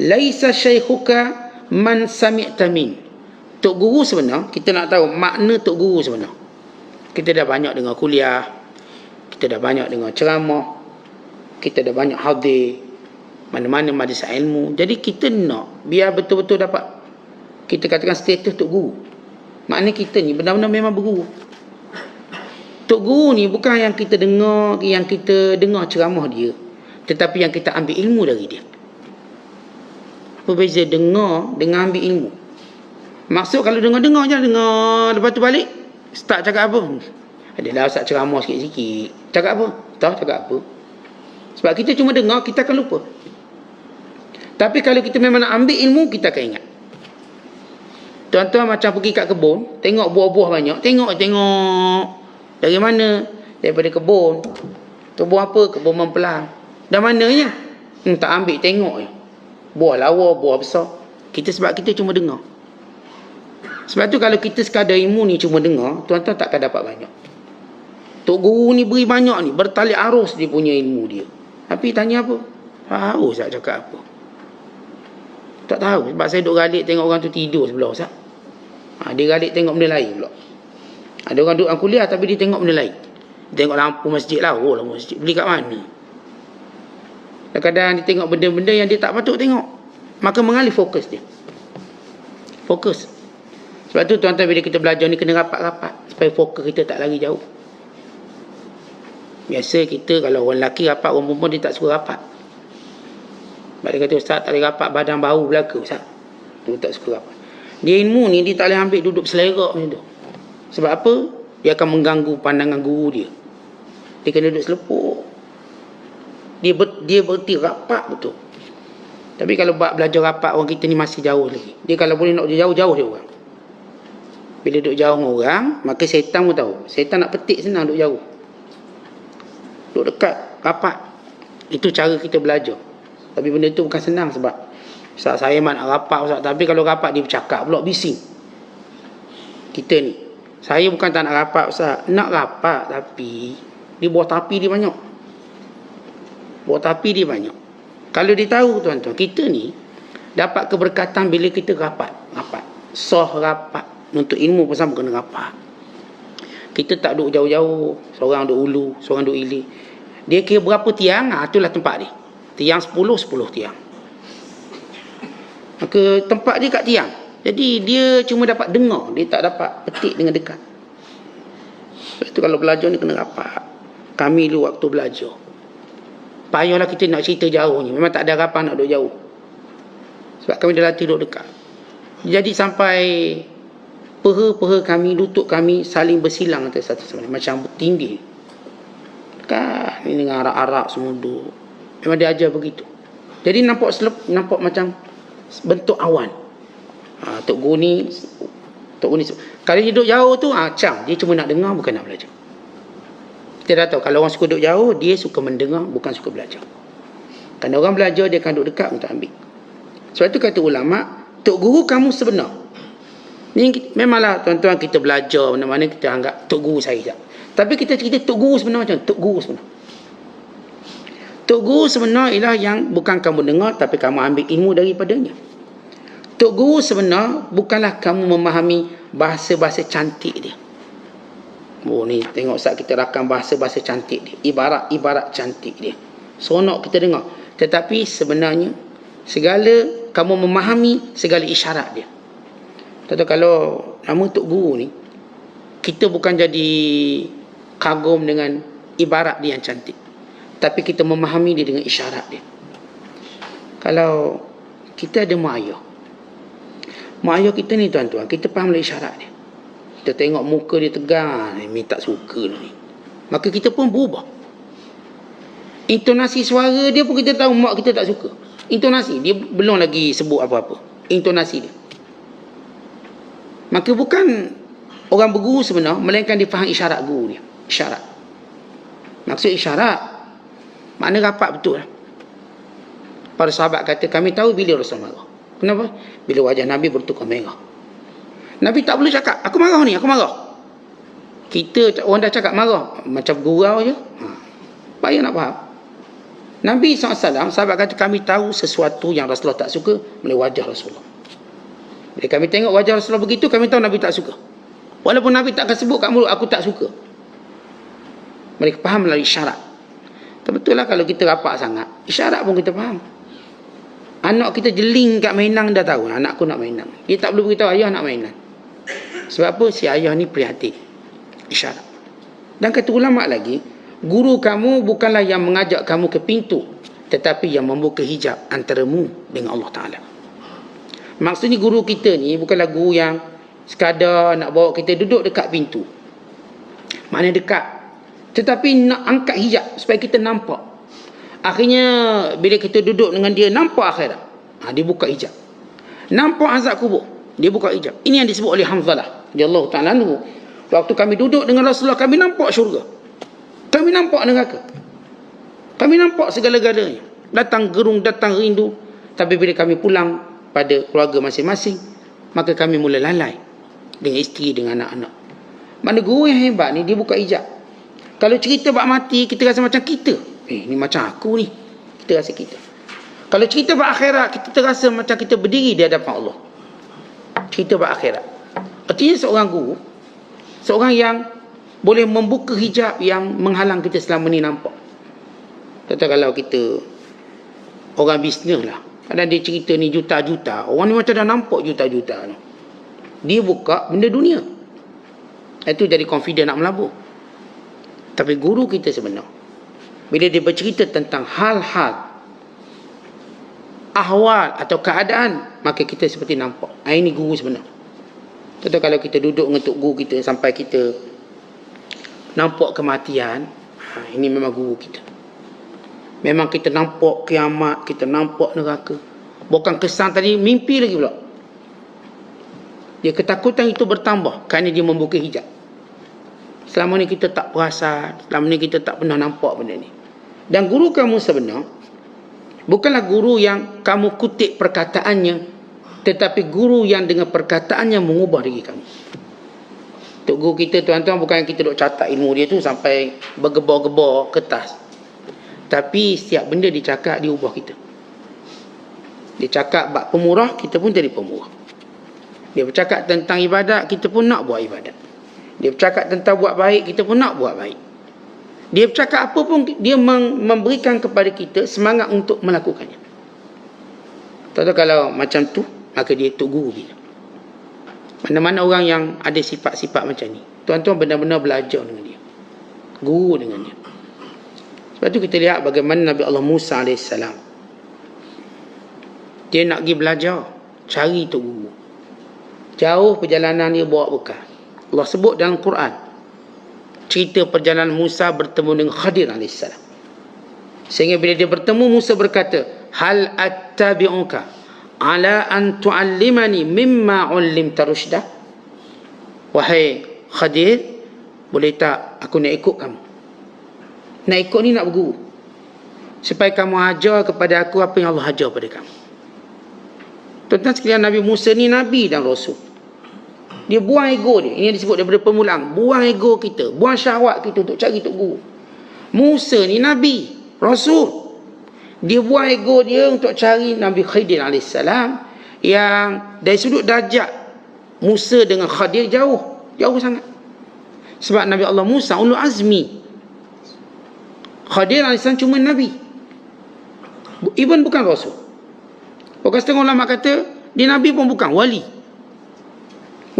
Laisa syaikhuka man sami'ta min. Tok guru sebenar, kita nak tahu makna tok guru sebenar. Kita dah banyak dengar kuliah, kita dah banyak dengar ceramah, kita dah banyak hadir mana-mana madrasah ilmu. Jadi kita nak biar betul-betul dapat, kita katakan, status tok guru. Maknanya kita ni benar-benar memang berguru. Tok guru ni bukan yang kita dengar ceramah dia, tetapi yang kita ambil ilmu dari dia. Apa beza dengar dengan ambil ilmu? Maksud kalau dengar-dengar je, dengar, lepas tu balik start cakap apa? Adalah ustaz ceramah sikit-sikit. Cakap apa? Tahu cakap apa? Sebab kita cuma dengar, kita akan lupa. Tapi kalau kita memang nak ambil ilmu, kita akan ingat. Tuan-tuan macam pergi kat kebun, tengok buah-buah banyak, tengok dari mana? Daripada kebun. Kebun apa? Kebun mempelang. Dah mananya? Tak ambil, tengok je. Buah lawa, buah besar. Sebab kita cuma dengar. Sebab tu kalau kita sekadar ilmu ni cuma dengar, tuan-tuan takkan dapat banyak. Tok guru ni beri banyak ni, bertali arus dia punya ilmu dia. Tapi tanya apa? Tahu Ustaz cakap apa? Tak tahu. Sebab saya duduk galik tengok orang tu tidur sebelah Ustaz. Dia galik tengok benda lain pula. Ada orang duduk kuliah tapi dia tengok benda lain. Dia tengok lampu masjid lah. Lah masjid. Beli kat mana? Kadang-kadang dia tengok benda-benda yang dia tak patut tengok. Maka mengalih fokus dia. Fokus. Sebab tu tuan-tuan bila kita belajar ni kena rapat-rapat. Supaya fokus kita tak lari jauh. Biasa kita kalau orang lelaki rapat, orang perempuan dia tak suka rapat. Sebab dia kata, Ustaz tak boleh rapat, badan bau belaka Ustaz. Dia tak suka rapat. Dia ilmu ni dia tak boleh ambil duduk selerak macam tu. Sebab apa? Dia akan mengganggu pandangan guru dia. Dia kena duduk selepuk. Dia berhenti rapat betul. Tapi kalau buat belajar rapat, orang kita ni masih jauh lagi. Dia kalau boleh nak jauh-jauh dia orang. Bila duduk jauh dengan orang, maka syaitan pun tahu. Syaitan nak petik senang duduk jauh. Duduk dekat, rapat. Itu cara kita belajar. Tapi benda tu bukan senang sebab Ustaz saya nak rapat Ustaz. Tapi kalau rapat dia bercakap pula bising. Kita ni, saya bukan tak nak rapat Ustaz. Nak rapat tapi dia buat tapi dia banyak. Buat tapi dia banyak. Kalau dia tahu tuan-tuan, kita ni dapat keberkatan bila kita rapat. Soh rapat. Untuk ilmu pun sama kena rapat. Kita tak duduk jauh-jauh. Seorang duduk ulu, seorang duduk hilir. Dia kira berapa tiang, itulah tempat dia. Tiang 10 tiang. Maka tempat dia kat tiang. Jadi dia cuma dapat dengar, dia tak dapat petik dengan dekat. Sebab itu kalau belajar ni kena rapat. Kami dulu waktu belajar, payahlah kita nak cerita jauh ni. Memang tak ada harapan nak duduk jauh. Sebab kami dah latih duduk dekat. Jadi sampai peha-peha kami, lutut kami saling bersilang antara satu sama lain. Macam bertindih. Kan, ini dengan arak-arak semua duduk. Memang dia ajar begitu. Jadi nampak macam bentuk awan. Tok Guru ni, kalau dia duduk jauh tu, macam dia cuma nak dengar, bukan nak belajar. Kita dah tahu, kalau orang suka duduk jauh, dia suka mendengar, bukan suka belajar. Kalau orang belajar, dia akan duduk dekat untuk ambil. Sebab itu kata ulama', Tok Guru kamu sebenar. Ni memanglah tuan-tuan kita belajar mana-mana kita anggap Tok Guru saya tak. Tapi kita cerita Tok Guru sebenar macam Tok Guru sebenar. Tok Guru sebenar ialah yang bukan kamu dengar tapi kamu ambil ilmu daripadanya. Tok Guru sebenar bukanlah kamu memahami bahasa-bahasa cantik dia. Oh ni tengok saat kita rakam bahasa-bahasa cantik dia, ibarat-ibarat cantik dia. Seronok kita dengar. Tetapi sebenarnya segala kamu memahami segala isyarat dia. Tentu kalau nama Tok Guru ni, kita bukan jadi kagum dengan ibarat dia yang cantik, tapi kita memahami dia dengan isyarat dia. Kalau kita ada mak ayah kita ni tuan-tuan, kita fahamlah isyarat dia. Kita tengok muka dia tegang, ni tak suka ni, maka kita pun berubah. Intonasi suara dia pun kita tahu mak kita tak suka. Intonasi dia belum lagi sebut apa-apa, intonasi dia. Maka bukan orang berguru sebenar, melainkan dia faham isyarat guru dia. Isyarat. Maksud isyarat, makna rapat betul lah. Para sahabat kata, kami tahu bila Rasul marah. Kenapa? Bila wajah Nabi bertukar merah. Nabi tak boleh cakap, aku marah ni, aku marah. Kita, orang dah cakap marah, macam gurau je. Payah nak faham. Nabi SAW, sahabat kata, kami tahu sesuatu yang Rasulullah tak suka melalui wajah Rasulullah. Bila kami tengok wajah Rasulullah begitu, kami tahu Nabi tak suka. Walaupun Nabi tak akan sebut kat mulut, aku tak suka. Mereka faham melalui isyarat. Betul lah kalau kita rapat sangat, isyarat pun kita faham. Anak kita jeling kat mainan, dah tahu anakku nak mainan. Dia tak perlu beritahu ayah nak mainan. Sebab apa? Si ayah ni prihatin. Isyarat. Dan kata ulama' lagi, guru kamu bukanlah yang mengajak kamu ke pintu, tetapi yang membuka hijab antaramu dengan Allah Ta'ala. Maksudnya guru kita ni bukanlah guru yang sekadar nak bawa kita duduk dekat pintu. Maknanya dekat. Tetapi nak angkat hijab supaya kita nampak. Akhirnya bila kita duduk dengan dia, nampak akhirat. Dia buka hijab. Nampak azab kubur, dia buka hijab. Ini yang disebut oleh Hamzalah radhiyallahu ta'ala anhu. Waktu kami duduk dengan Rasulullah, kami nampak syurga. Kami nampak neraka. Kami nampak segala-galanya. Datang gerung, datang rindu. Tapi bila kami pulang pada keluarga masing-masing, maka kami mula lalai dengan isteri, dengan anak-anak. Mana guru yang hebat ni, dia buka hijab. Kalau cerita bab mati, kita rasa macam kita. Ni macam aku ni. Kita rasa kita. Kalau cerita bab akhirat, kita terasa macam kita berdiri di hadapan Allah. Cerita bab akhirat. Artinya seorang guru, seorang yang boleh membuka hijab yang menghalang kita selama ni nampak. Kata kalau kita orang bisnes lah, kadang dia cerita ni juta-juta, orang ni macam dah nampak juta-juta ni. Dia buka benda dunia. Itu jadi confident nak melabur. Tapi guru kita sebenar, bila dia bercerita tentang hal-hal, ahwal atau keadaan, maka kita seperti nampak. Ini guru sebenar. Tentu kalau kita duduk dengan tok guru kita sampai kita nampak kematian, ini memang guru kita. Memang kita nampak kiamat, kita nampak neraka. Bukan kesan tadi, mimpi lagi pula. Dia ketakutan itu bertambah kerana dia membuka hijab. Selama ni kita tak perasan, selama ni kita tak pernah nampak benda ni. Dan guru kamu sebenar bukanlah guru yang kamu kutip perkataannya, tetapi guru yang dengan perkataannya mengubah diri kamu. Tok guru kita tuan-tuan bukan yang kita duk catat ilmu dia tu sampai bergebar-gebar kertas. Tapi setiap benda dia cakap, dia ubah kita. Dia cakap bab pemurah, kita pun jadi pemurah. Dia bercakap tentang ibadat, kita pun nak buat ibadat. Dia bercakap tentang buat baik, kita pun nak buat baik. Dia bercakap apa pun, dia memberikan kepada kita semangat untuk melakukannya. Tahu kalau macam tu, maka dia tok guru kita. Mana-mana orang yang ada sifat-sifat macam ni, tuan-tuan benar-benar belajar dengan dia, guru dengan dia. Sebab tu kita lihat bagaimana Nabi Allah Musa AS, dia nak pergi belajar, cari tok guru. Jauh perjalanan dia bawa bekal. Allah sebut dalam Quran cerita perjalanan Musa bertemu dengan Khadir AS. Sehingga bila dia bertemu, Musa berkata, hal attabi'uka ala an tu'allimani mimma 'ullimta rusyda. Wahai Khadir, boleh tak aku nak ikut kamu? Nak ikut ni nak berguru, supaya kamu ajar kepada aku apa yang Allah ajar pada kamu. Tuan-tuan sekalian, Nabi Musa ni Nabi dan Rasul. Dia buang ego dia. Ini disebut daripada permulaan. Buang ego kita, buang syahwat kita untuk cari tok guru. Musa ni Nabi, Rasul. Dia buang ego dia untuk cari Nabi Khidir AS, yang dari sudut darjat Musa dengan Khadir jauh sangat. Sebab Nabi Allah Musa ulul azmi, Khadir AS cuma Nabi, even bukan Rasul. Bukan setengah ulama kata dia Nabi pun bukan, wali.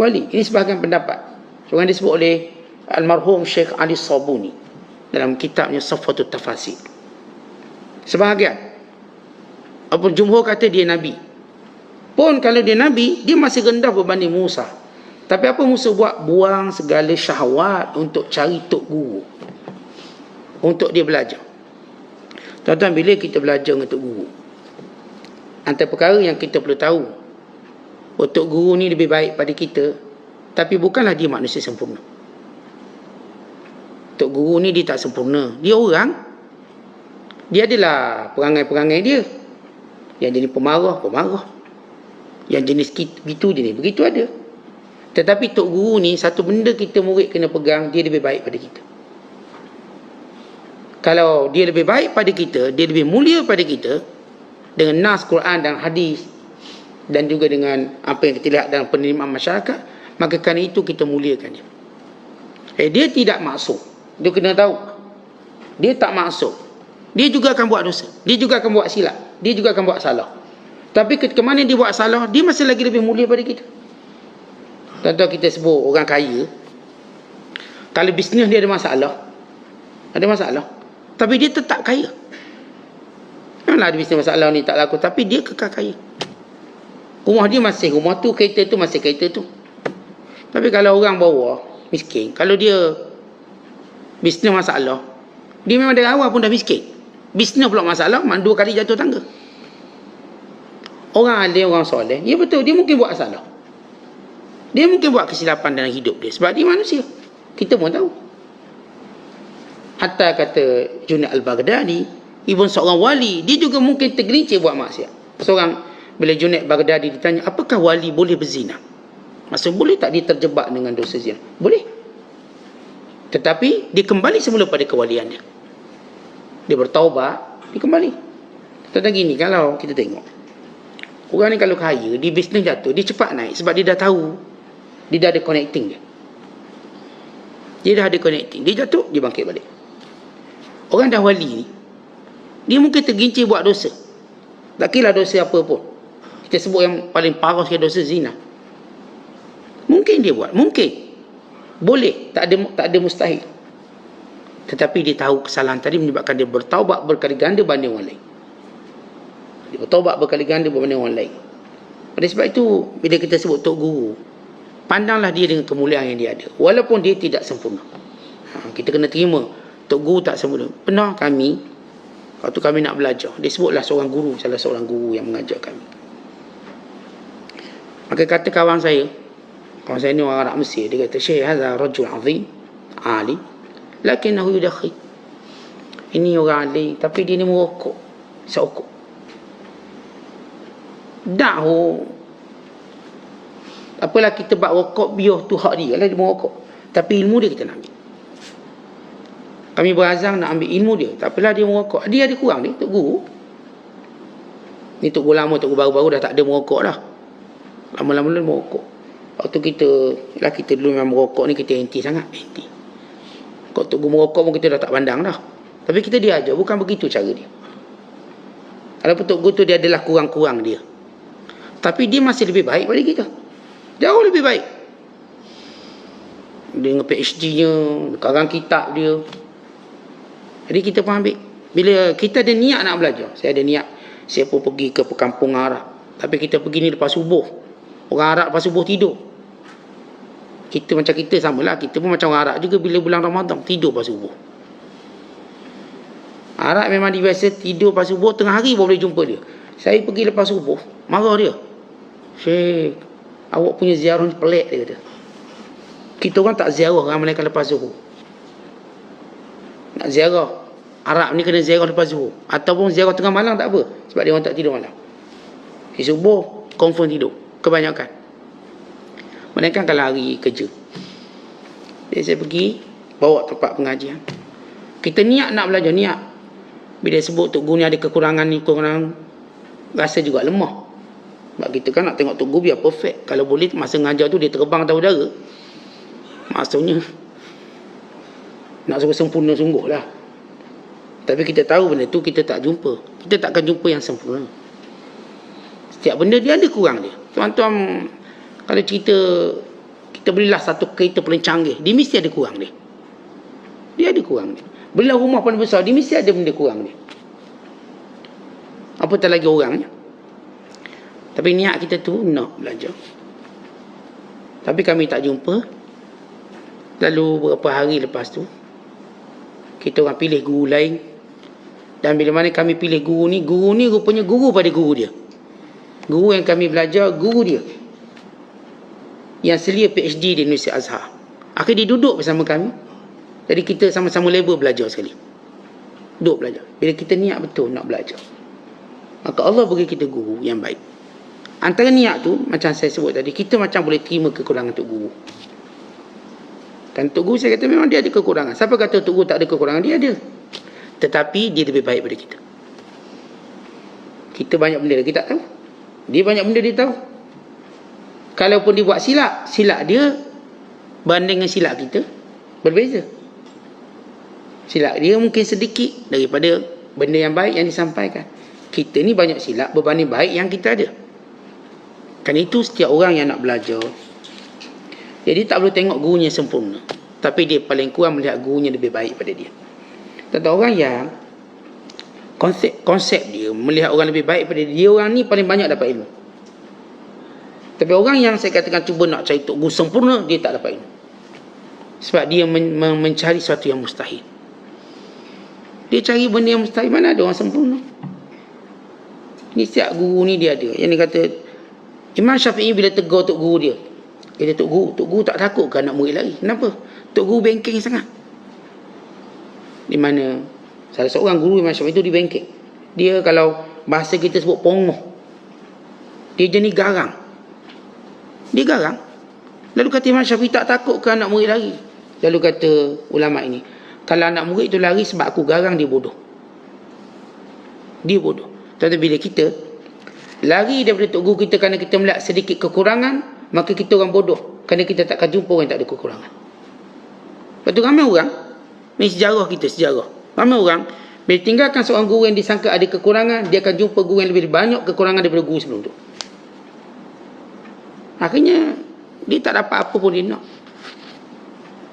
Ini sebahagian pendapat. Yang disebut oleh almarhum Syekh Ali Sabuni dalam kitabnya Safatul Tafasir. Sebahagian, apa jumhur kata dia Nabi. Pun kalau dia Nabi, dia masih rendah berbanding Musa. Tapi apa Musa buat? Buang segala syahwat untuk cari tok guru, untuk dia belajar. Tuan-tuan, bila kita belajar dengan tok guru, antara perkara yang kita perlu tahu, tok guru ni lebih baik pada kita, tapi bukanlah dia manusia sempurna. Tok guru ni dia tak sempurna. Dia orang. Dia adalah perangai-perangai dia. Yang jenis pemarah. Yang jenis jenis begitu ada. Tetapi tok guru ni, satu benda kita murid kena pegang, dia lebih baik pada kita. Kalau dia lebih baik pada kita, dia lebih mulia pada kita, dengan nas Quran dan hadis, dan juga dengan apa yang kita lihat dalam penerimaan masyarakat, maka kerana itu kita muliakan dia. Dia tidak maksum. Dia kena tahu, dia tak maksum. Dia juga akan buat dosa, dia juga akan buat silap, dia juga akan buat salah. Tapi ketika mana dia buat salah, dia masih lagi lebih mulia pada kita. Contoh kita sebut orang kaya, kalau bisnes dia ada masalah, tapi dia tetap kaya. Memanglah ada bisnes masalah ni tak laku, tapi dia kekal kaya. Rumah dia masih rumah tu, kereta tu masih kereta tu. Tapi kalau orang bawah miskin, kalau dia bisnes masalah, dia memang dari awal pun dah miskin. Bisnes pula masalah, 2 kali jatuh tangga. Orang alim, orang soleh, ya betul, dia mungkin buat salah, dia mungkin buat kesilapan dalam hidup dia, sebab dia manusia. Kita pun tahu. Hatta kata Junaid al-Baghdadi, even seorang wali, dia juga mungkin tergelincir buat maksiat. Bila Junaid Baghdadi ditanya, apakah wali boleh berzina? Maksud, boleh tak dia terjebak dengan dosa zina? Boleh. Tetapi dia kembali semula pada kewalian dia. Dia bertaubat, dia kembali. Tentang gini, kalau kita tengok, orang ni kalau kaya, dia bisnes jatuh, dia cepat naik sebab dia dah tahu, dia dah ada connecting dia. Dia jatuh, dia bangkit balik. Orang dah wali ni, dia mungkin tergincir buat dosa. Tak kira dosa apa pun. Kita sebut yang paling parah sekali, dosa zina. Mungkin dia buat, mungkin. Boleh, tak ada mustahil. Tetapi dia tahu kesalahan tadi menyebabkan dia bertaubat berkali ganda berbanding orang lain. Dia bertaubat berkali ganda berbanding orang lain. Oleh sebab itu, bila kita sebut tok guru, pandanglah dia dengan kemuliaan yang dia ada, walaupun dia tidak sempurna. Kita kena terima, tok guru tak sempurna. Pernah kami, waktu kami nak belajar, dia sebutlah salah seorang guru yang mengajar kami. Maka kata kawan saya ni orang Arab Mesir, dia kata, Syekh, hadha rajul azim, alim, lakinnahu yudakhil. Ini orang alim, tapi dia ni merokok, seokok. Apalah kita buat rokok, biar tu hak dia, kalau dia merokok. Tapi ilmu dia kita nak ambil. Kami berazam nak ambil ilmu dia, tak apalah dia merokok. Dia ada kurang ni, tok guru. Ni tok guru lama, tok guru baru-baru dah tak ada merokok dah. Lama-lama merokok. Waktu kita dulu memang merokok ni, kita anti sangat, anti. Kalau tok guru merokok pun kita dah tak pandang dah. Tapi kita dia ajar, bukan begitu cara dia. Walaupun tok guru tu dia adalah kurang-kurang dia, tapi dia masih lebih baik pada kita. Jauh lebih baik. Dia dengan PhD-nya, karang kitab dia. Jadi kita pun ambil. Bila kita ada niat nak belajar, saya ada niat, saya pun pergi ke kampung Arab. Tapi kita pergi ni lepas subuh. Orang Arab lepas subuh tidur. Kita macam kita samalah, kita pun macam orang Arab juga bila bulan Ramadan, tidur lepas subuh. Arab memang dia biasa tidur lepas subuh, tengah hari baru boleh jumpa dia. Saya pergi lepas subuh, marah dia. Syekh, awak punya ziarah ni pelik, dia kata. Kita orang tak ziarah orang Melayu lepas zuhur. Nak ziarah Arab ni kena ziarah lepas zuhur. Ataupun ziarah tengah malam tak apa, sebab dia orang tak tidur malam. Di subuh confirm tidur kebanyakan. Mereka kalau hari kerja. Jadi saya pergi bawa tempat pengajian. Kita niat nak belajar, niat. Bila sebut Tok Guru ni ada kekurangan ni, kekurangan, rasa juga lemah. Sebab kita kan nak tengok Tok Guru biar perfect. Kalau boleh masa mengajar tu dia terbang atas udara, maksudnya nak suruh sempurna sungguh lah. Tapi kita tahu benda tu kita tak jumpa. Kita takkan jumpa yang sempurna. Setiap benda dia ada kurang dia. Tuan-tuan, kalau cerita kita belilah satu kereta paling canggih, dia mesti ada kurang dia. Dia ada kurang dia. Belilah rumah paling besar, dia mesti ada benda kurang dia. Apatah lagi orangnya. Tapi niat kita tu nak belajar. Tapi kami tak jumpa. Lalu beberapa hari lepas tu, kita orang pilih guru lain. Dan bila mana kami pilih guru ni rupanya guru pada guru dia. Guru yang kami belajar, guru dia, yang selia PhD di Universiti Azhar. Akhirnya dia duduk bersama kami. Jadi kita sama-sama level belajar sekali. Duduk belajar. Bila kita niat betul nak belajar, maka Allah bagi kita guru yang baik. Antara niat tu, macam saya sebut tadi, kita macam boleh terima kekurangan Tok Guru. Dan Tok Guru saya kata memang dia ada kekurangan. Siapa kata Tok Guru tak ada kekurangan? Dia ada. Tetapi dia lebih baik daripada kita. Kita banyak benda kita tak tahu. Dia banyak benda dia tahu. Kalaupun dia buat silap, silap dia banding dengan silap kita berbeza. Silap dia mungkin sedikit daripada benda yang baik yang disampaikan. Kita ni banyak silap berbanding baik yang kita ada. Kan itu setiap orang yang nak belajar. Jadi tak perlu tengok gurunya sempurna, tapi dia paling kurang melihat gurunya lebih baik pada dia. Tentang orang yang konsep dia melihat orang lebih baik pada dia, orang ni paling banyak dapat ilmu. Tapi orang yang saya katakan cuba nak cari Tok Guru sempurna, dia tak dapat ilmu. Sebab dia mencari sesuatu yang mustahil. Dia cari benda yang mustahil. Mana ada orang sempurna? Ni setiap guru ni dia ada. Yang dia kata, Imam Syafi'i bila tegur Tok Guru dia, dia kata, Tok Guru tak takut ke anak murid lari? Kenapa? Tok Guru bengkeng sangat. Di mana salah seorang guru Imam Syafi'i itu di bengkeng. Dia kalau bahasa kita sebut pongoh. Dia jenis garang. Dia garang. Lalu kata Imam Syafi'i tak takut ke anak murid lari? Lalu kata ulama ini, kalau anak murid itu lari sebab aku garang, dia bodoh. Dia bodoh. Tapi bila kita lari daripada Tok Guru kita kerana kita melihat sedikit kekurangan, maka kita orang bodoh. Kerana kita takkan jumpa orang yang tak ada kekurangan. Lepas tu ramai orang, ini sejarah kita, sejarah. Ramai orang, bila tinggalkan seorang guru yang disangka ada kekurangan, dia akan jumpa guru yang lebih banyak kekurangan daripada guru sebelum tu. Akhirnya, dia tak dapat apa pun dia nak.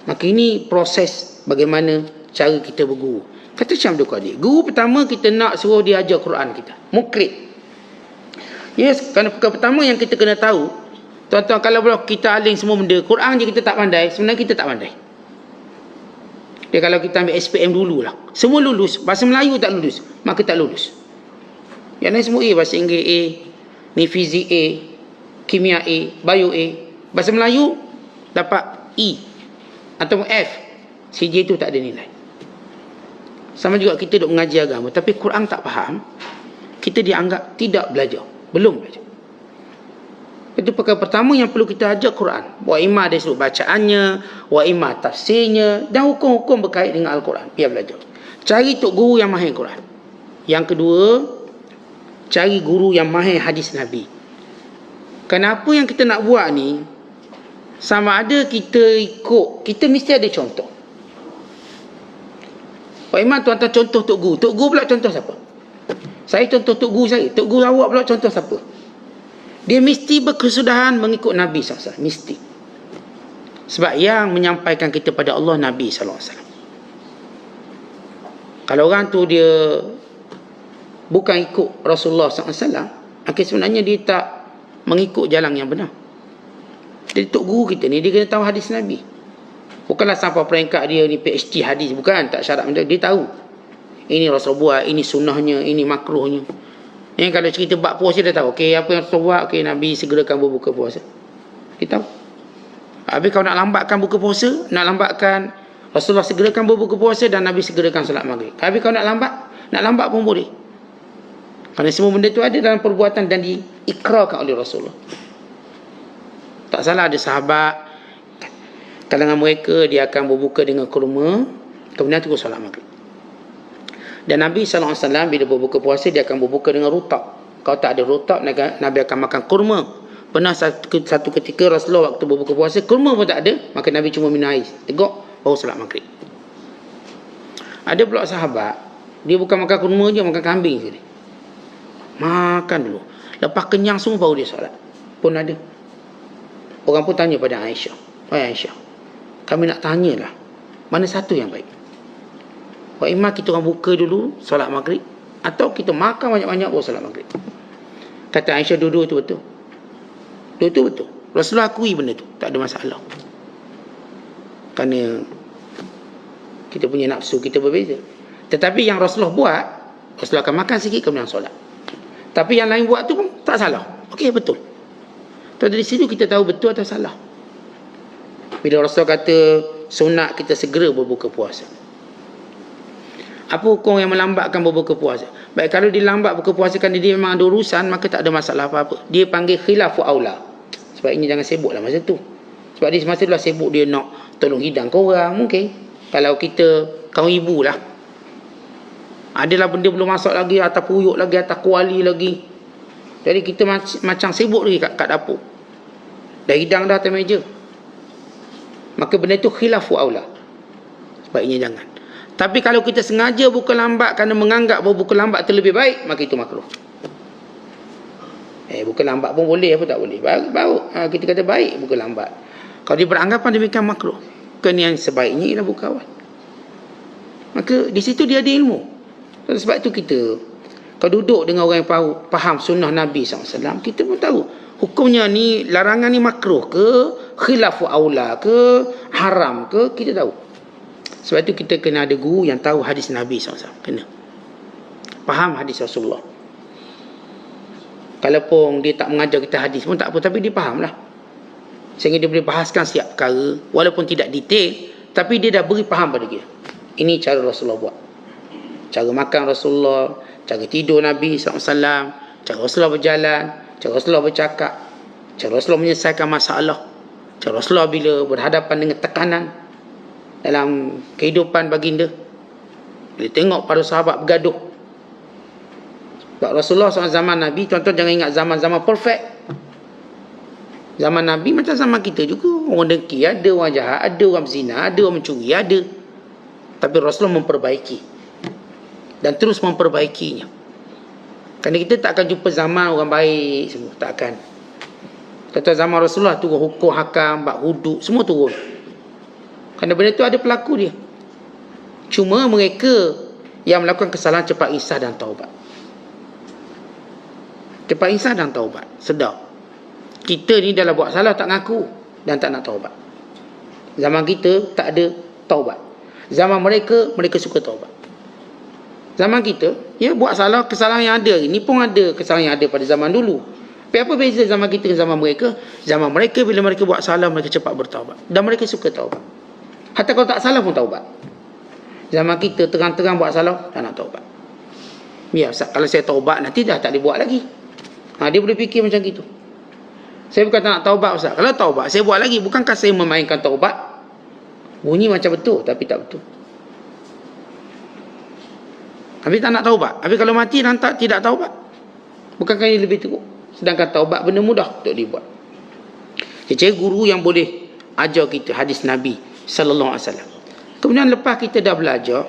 Maka ini proses bagaimana cara kita berguru. Kata Syekh Abdul Qadir, guru pertama kita nak suruh dia ajar Quran kita. Muqrid. Yes, kerana perkara pertama yang kita kena tahu, tuan-tuan, kalau kita aling semua benda, Quran je kita tak pandai, sebenarnya kita tak pandai. Dia kalau kita ambil SPM dululah, semua lulus, bahasa Melayu tak lulus, maka tak lulus. Yang lain semua A, bahasa Inggeris A, ni fizik A, kimia A, bio A. Bahasa Melayu dapat E atau F, CJ tu tak ada nilai. Sama juga kita duk mengaji agama, tapi Quran tak faham, kita dianggap tidak belajar, belum belajar. Itu perkara pertama yang perlu kita ajar Quran. Wa imma dari sudut bacaannya, wa imma tafsirnya, dan hukum-hukum berkait dengan Al-Quran. Biar belajar. Cari Tok Guru yang mahir Quran. Yang kedua, cari guru yang mahir hadis Nabi. Kenapa yang kita nak buat ni, sama ada kita ikut, kita mesti ada contoh. Pak Iman, tuan-tuan contoh Tok Guru. Tok Guru pula contoh siapa? Saya contoh Tok Guru saya. Tok Guru awak pula contoh siapa? Dia mesti berkesudahan mengikut Nabi SAW. Mesti. Sebab yang menyampaikan kita pada Allah Nabi SAW. Kalau orang tu dia bukan ikut Rasulullah SAW, sebenarnya dia tak mengikut jalan yang benar. Jadi tok guru kita ni dia kena tahu hadis Nabi. Bukanlah sampai peringkat dia ni PhD hadis, bukan, tak syarat dia tahu. Ini Rasul buat, ini sunnahnya, ini makruhnya. Yang kalau cerita bab puasa dia tahu, okey apa yang Rasul buat, okey Nabi segerakan berbuka puasa. Dia tahu. Habis kalau nak lambatkan buka puasa, nak lambatkan Rasulullah segerakan berbuka puasa dan Nabi segerakan solat maghrib. Habis kalau nak lambat pun boleh. Kerana semua benda itu ada dalam perbuatan dan diikrarkan oleh Rasulullah. Tak salah ada sahabat kalangan mereka dia akan berbuka dengan kurma, kemudian terus solat maghrib. Dan Nabi SAW bila berbuka puasa dia akan berbuka dengan rutab. Kalau tak ada rutab, Nabi akan makan kurma. Pernah satu ketika Rasulullah waktu berbuka puasa kurma pun tak ada, maka Nabi cuma minum air teguk baru solat maghrib. Ada pula sahabat dia bukan makan kurma je, makan kambing sekali. Makan dulu, lepas kenyang semua baru dia solat. Pun ada. Orang pun tanya pada Aisyah, "Wahai Aisyah, kami nak tanyalah, mana satu yang baik? Imam kita orang buka dulu solat maghrib, atau kita makan banyak-banyak baru solat maghrib?" Kata Aisyah, dua-dua itu betul. Dua-dua betul. Rasulullah akui benda tu, tak ada masalah. Kerana kita punya nafsu kita berbeza. Tetapi yang Rasulullah buat, Rasulullah akan makan sikit kemudian solat. Tapi yang lain buat tu pun tak salah. Okey, betul. Dari situ kita tahu betul atau salah. Bila Rasul kata sunat kita segera berbuka puasa. Apa hukum yang melambatkan berbuka puasa? Baik, kalau dia lambat berbuka puasa kerana dia memang ada urusan, maka tak ada masalah apa-apa. Dia panggil khilafu aula. Sebab ini jangan sibuklah masa tu. Sebab dia semasa itulah sibuk dia nak tolong hidang ke orang. Mungkin kalau kita kaum ibu lah, adalah benda belum masuk lagi, atas puyuk lagi, atas kuali lagi. Jadi kita macam sibuk lagi kat dapur. Dah hidang dah atas meja. Maka benda itu khilafu aula. Sebaiknya jangan. Tapi kalau kita sengaja buka lambat kerana menganggap bahawa buka lambat itu lebih baik, maka itu makruh. Buka lambat pun boleh, apa tak boleh? Baru kita kata baik buka lambat. Kalau dia beranggapan demikian makruh, kerana yang sebaiknya ialah buka awal. Maka di situ dia ada ilmu. Sebab itu kita kalau duduk dengan orang yang faham sunnah Nabi SAW, kita pun tahu hukumnya ni, larangan ni makruh ke, khilafu aula ke, haram ke, kita tahu. Sebab itu kita kena ada guru yang tahu hadis Nabi SAW. Kena faham hadis Rasulullah. Kalaupun dia tak mengajar kita hadis pun tak apa, tapi dia faham lah, sehingga dia boleh bahaskan setiap perkara walaupun tidak detail, tapi dia dah beri faham pada kita. Ini cara Rasulullah buat, cara makan Rasulullah, cara tidur Nabi SAW, cara Rasulullah berjalan, cara Rasulullah bercakap, cara Rasulullah menyelesaikan masalah, cara Rasulullah bila berhadapan dengan tekanan dalam kehidupan baginda. Bila tengok para sahabat bergaduh, sebab Rasulullah SAW zaman Nabi, tuan-tuan jangan ingat zaman-zaman perfect. Zaman Nabi macam zaman kita juga. Orang dengki ada, orang jahat ada, orang berzina ada, orang mencuri ada. Tapi Rasulullah memperbaiki dan terus memperbaikinya. Kerana kita tak akan jumpa zaman orang baik semua, tak akan. Kata zaman Rasulullah turun hukum hakam, bab hudud, semua turun. Kerana benda tu ada pelaku dia. Cuma mereka yang melakukan kesalahan cepat insaf dan taubat. Cepat insaf dan taubat, sedar. Kita ni dalam buat salah tak ngaku dan tak nak taubat. Zaman kita tak ada taubat. Zaman mereka suka taubat. Zaman kita, ya, buat salah, kesalahan yang ada ini pun ada kesalahan yang ada pada zaman dulu. Tapi apa beza zaman kita dengan zaman mereka? Zaman mereka bila mereka buat salah, mereka cepat bertaubat dan mereka suka taubat. Hatta kalau tak salah pun taubat. Zaman kita terang-terang buat salah, tak nak taubat. Ya, kalau saya taubat nanti dah tak boleh buat lagi. Dia boleh fikir macam gitu. Saya bukan tak nak taubat, Ustaz. Kalau taubat, saya buat lagi. Bukankah saya memainkan taubat? Bunyi macam betul, tapi tak betul. Habis tak nak taubat. Habis kalau mati dan tidak taubat, bukankah ini lebih teruk? Sedangkan taubat benda mudah untuk dibuat. Jadi guru yang boleh ajar kita hadis Nabi sallallahu alaihi wasallam. Kemudian lepas kita dah belajar,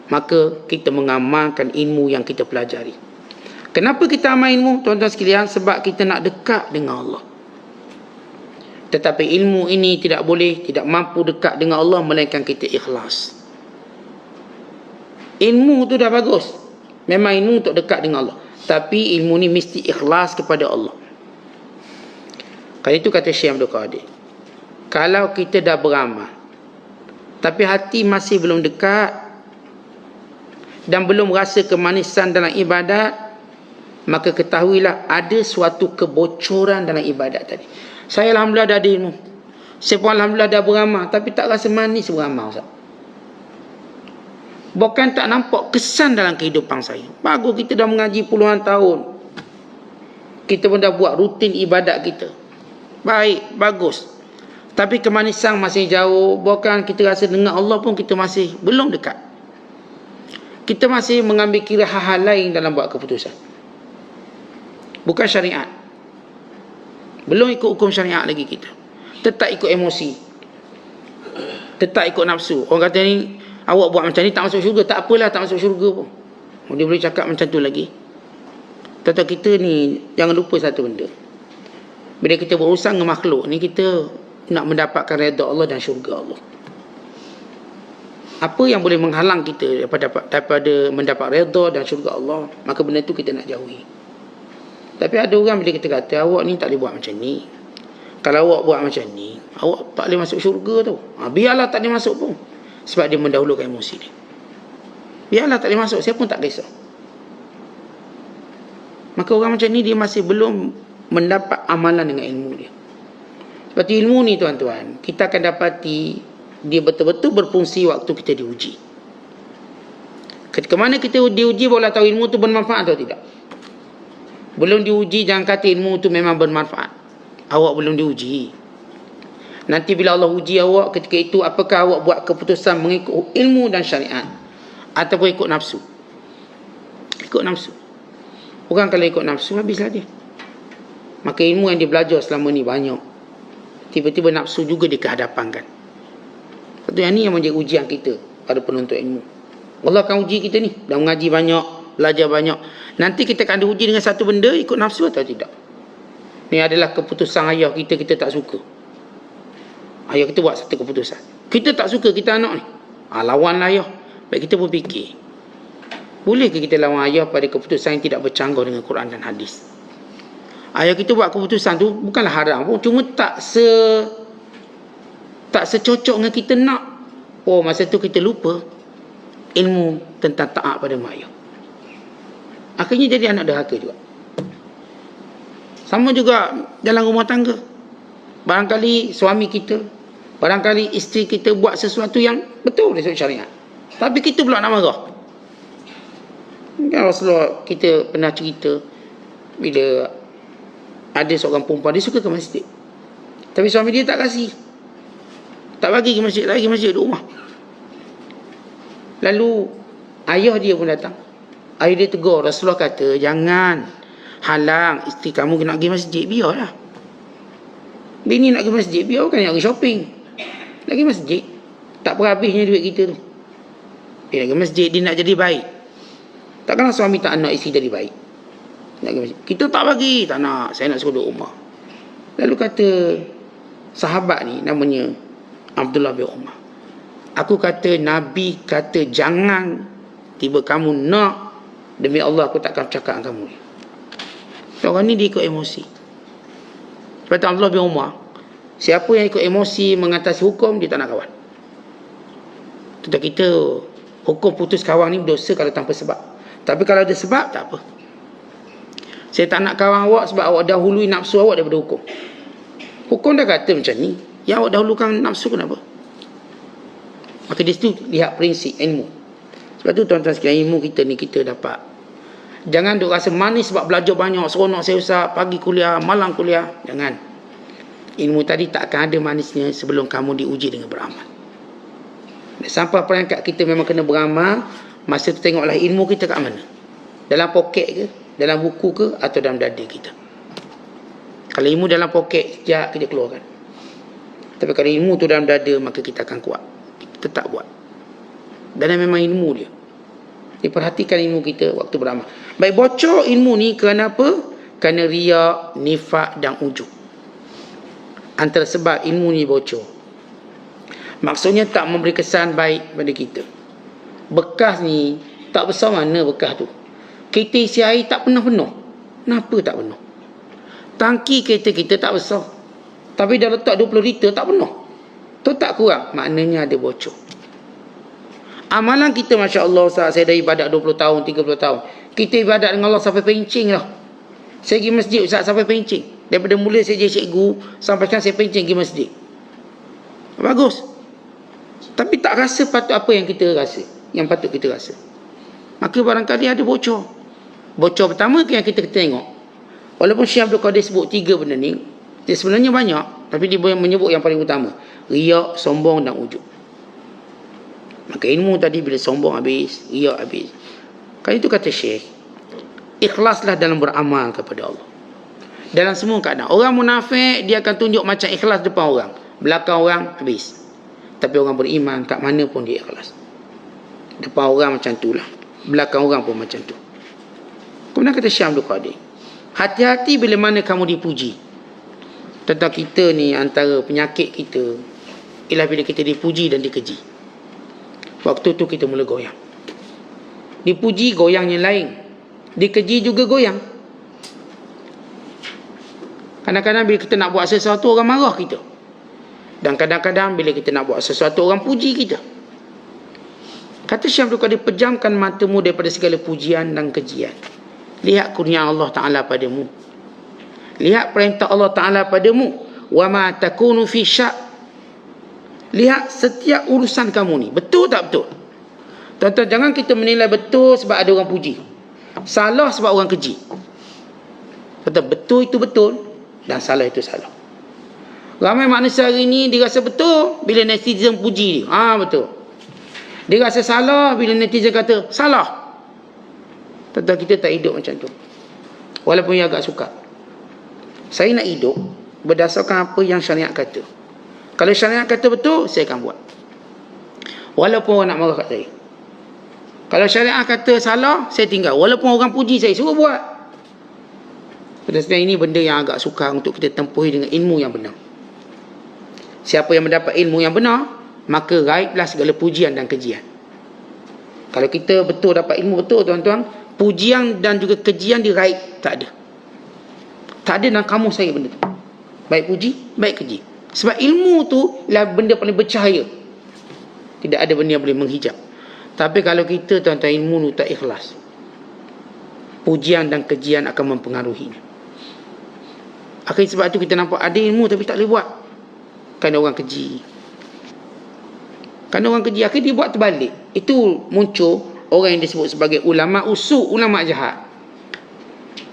maka kita mengamalkan ilmu yang kita pelajari. Kenapa kita amal ilmu, tuan-tuan sekalian? Sebab kita nak dekat dengan Allah. Tetapi ilmu ini tidak mampu dekat dengan Allah melainkan kita ikhlas. Ilmu tu dah bagus, memang ilmu untuk dekat dengan Allah, tapi ilmu ni mesti ikhlas kepada Allah. Kali itu kata Syekh Abdul Qadir, kalau kita dah beramal tapi hati masih belum dekat dan belum rasa kemanisan dalam ibadat, maka ketahuilah ada suatu kebocoran dalam ibadat tadi. Saya alhamdulillah dah ada ilmu, saya pun alhamdulillah dah beramal, tapi tak rasa manis beramal, Ustaz. Bukan tak nampak kesan dalam kehidupan saya. Bagus kita dah mengaji puluhan tahun, kita pun dah buat rutin ibadat kita, baik, bagus, tapi kemanisan masih jauh. Bukan kita rasa dengan Allah pun kita masih belum dekat. Kita masih mengambil kira hal-hal lain dalam buat keputusan, bukan syariat. Belum ikut hukum syariat lagi kita. Tetap ikut emosi, tetap ikut nafsu. Orang kata ni, awak buat macam ni tak masuk syurga. Tak apalah, tak masuk syurga pun. Dia boleh cakap macam tu lagi. Tetapi kita ni jangan lupa satu benda. Bila kita berurusan dengan makhluk ni, kita nak mendapatkan redha Allah dan syurga Allah. Apa yang boleh menghalang kita daripada mendapat redha dan syurga Allah, maka benda tu kita nak jauhi. Tapi ada orang bila kita kata, awak ni tak boleh buat macam ni, kalau awak buat macam ni, awak tak boleh masuk syurga tu. Biarlah tak boleh masuk pun, sebab dia mendahulukan emosi dia. Biarlah tak boleh masuk, saya pun tak kisah. Maka orang macam ni dia masih belum mendapat amalan dengan ilmu dia. Sebab ilmu ni tuan-tuan, kita akan dapati dia betul-betul berfungsi waktu kita diuji. Ketika mana kita diuji, barulah tahu ilmu tu bermanfaat atau tidak. Belum diuji, jangan kata ilmu tu memang bermanfaat. Awak belum diuji. Nanti bila Allah uji awak, ketika itu apakah awak buat keputusan mengikut ilmu dan syariat, ataupun ikut nafsu? Ikut nafsu. Orang kalau ikut nafsu, habislah dia. Maka ilmu yang dia belajar selama ni banyak, tiba-tiba nafsu juga dikehadapankan. Itu yang ni yang menjadi ujian kita pada penuntut ilmu. Allah akan uji kita ni, dah mengaji banyak, belajar banyak. Nanti kita akan diuji dengan satu benda, ikut nafsu atau tidak. Ni adalah keputusan ayah kita, kita tak suka. Ayah kita buat satu keputusan, kita tak suka, kita anak ni, lawanlah ayah. Baik, kita pun fikir, bolehkah kita lawan ayah pada keputusan yang tidak bercanggah dengan Quran dan hadis? Ayah kita buat keputusan tu bukanlah haram pun, cuma tak secocok dengan kita nak. Masa tu kita lupa ilmu tentang taat pada mak ayah. Akhirnya jadi anak derhaka juga. Sama juga dalam rumah tangga. Barangkali suami kita, barangkali isteri kita buat sesuatu yang betul dari sudut syariat, tapi kita pula nak marah. Kan Rasulullah kita pernah cerita, bila ada seorang perempuan, dia suka ke masjid, tapi suami dia tak kasih, tak bagi ke masjid, lagi masjid di rumah. Lalu ayah dia pun datang. Ayah dia tegur. Rasulullah kata, jangan halang isteri kamu nak pergi masjid, biarlah. Bini nak pergi masjid, biar, bukan nak pergi shopping, nak pergi masjid. Tak berhabisnya duit kita tu. Dia nak pergi masjid, dia nak jadi baik. Takkanlah suami tak nak isteri jadi baik, nak pergi masjid. Kita tak bagi, tak nak, saya nak suruh duduk rumah. Lalu kata sahabat ni, namanya Abdullah bin Umar, aku kata Nabi kata jangan, tiba kamu nak, demi Allah aku takkan cakap dengan kamu ni. Orang ni dia ikut emosi. Seperti Abdullah bin Umar, siapa yang ikut emosi mengatasi hukum, dia tak nak kawan. Tentang kita, hukum putus kawan ni berdosa kalau tanpa sebab. Tapi kalau ada sebab, tak apa. Saya tak nak kawan awak sebab awak dahului nafsu awak daripada hukum. Hukum dah kata macam ni, yang awak dahulukan nafsu kenapa? Maka di situ lihat prinsip ilmu. Sebab tu tuan-tuan sekalian, ilmu kita ni kita dapat. Jangan duk rasa manis sebab belajar banyak, seronok saya usah pagi kuliah, malam kuliah. Jangan. Ilmu tadi tak akan ada manisnya sebelum kamu diuji dengan beramal. Sampai perangkat kita memang kena beramal, masa tu tengoklah ilmu kita kat mana. Dalam poket ke, dalam buku ke, atau dalam dada kita. Kalau ilmu dalam poket, sekejap kita keluarkan. Tapi kalau ilmu tu dalam dada, maka kita akan kuat, kita tetap buat. Dan memang ilmu dia. Diperhatikan ilmu kita waktu beramal. Baik, bocor ilmu ni kerana apa? Kerana riak, nifak dan ujub. Antara sebab ilmu ni bocor. Maksudnya tak memberi kesan baik pada kita. Bekas ni tak besar mana bekas tu. Kita isi air tak pernah penuh. Kenapa tak penuh? Tangki kereta kita tak besar, tapi dah letak 20 liter tak penuh. Tu tak kurang, maknanya ada bocor. Amalan kita, Masya Allah, Ustaz, saya dah ibadat 20 tahun, 30 tahun. Kita ibadat dengan Allah sampai pencing lah. Saya pergi masjid, Ustaz, sampai pencing. Daripada mula saya jadi cikgu, sampai sekarang saya pencing pergi masjid. Bagus. Tapi tak rasa patut apa yang kita rasa, yang patut kita rasa. Maka barangkali ada bocor. Bocor pertama yang kita tengok. Walaupun Syekh Abdul Qadir sebut 3 benda ni, dia sebenarnya banyak, tapi dia menyebut yang paling utama. Riak, sombong dan ujub. Maka ilmu tadi bila sombong habis, riak habis. Kan itu kata Syekh, ikhlaslah dalam beramal kepada Allah. Dalam semua keadaan. Orang munafik, dia akan tunjuk macam ikhlas depan orang. Belakang orang, habis. Tapi orang beriman, kat mana pun dia ikhlas. Depan orang macam tu lah. Belakang orang pun macam tu. Kemudian kata Syekh Abdul Qadir, hati-hati bila mana kamu dipuji. Tentang kita ni, antara penyakit kita ialah bila kita dipuji dan dikeji. Waktu tu kita mula goyang. Dipuji, goyang yang lain. Dikeji juga goyang. Kadang-kadang bila kita nak buat sesuatu, orang marah kita. Dan kadang-kadang bila kita nak buat sesuatu, orang puji kita. Kata Syekh Abdul Qadir, pejamkan matamu daripada segala pujian dan kejian. Lihat kurnia Allah Ta'ala padamu. Lihat perintah Allah Ta'ala padamu. Wa ma takunu fi syak. Lihat setiap urusan kamu ni. Betul tak betul? Tuan-tuan, jangan kita menilai betul sebab ada orang puji. Salah sebab orang keji. Betul itu betul dan salah itu salah. Ramai manusia hari ni dia rasa betul bila netizen puji dia. Betul. Dia rasa salah bila netizen kata salah. Tuan-tuan, kita tak hidup macam tu. Walaupun ia agak sukar. Saya nak hidup berdasarkan apa yang syariat kata. Kalau syariat kata betul, saya akan buat. Walaupun orang nak marah kat saya. Kalau syariat kata salah, saya tinggal. Walaupun orang puji saya, suruh buat. Sebenarnya ini benda yang agak sukar untuk kita tempuhi dengan ilmu yang benar. Siapa yang mendapat ilmu yang benar, maka raiblah segala pujian dan kejian. Kalau kita betul dapat ilmu betul, tuan-tuan, pujian dan juga kejian diraib, tak ada. Tak ada dalam kamu saya benda tu. Baik puji, baik keji. Sebab ilmu tu ialah benda paling bercahaya. Tidak ada benda yang boleh menghijab. Tapi kalau kita, tuan-tuan, ilmu tu tak ikhlas, pujian dan kejian akan mempengaruhinya. Akhirnya sebab tu kita nampak ada ilmu tapi tak boleh buat. Kerana orang keji. Kerana orang keji, akhirnya dia buat terbalik. Itu muncul orang yang disebut sebagai ulama usuk, ulama jahat.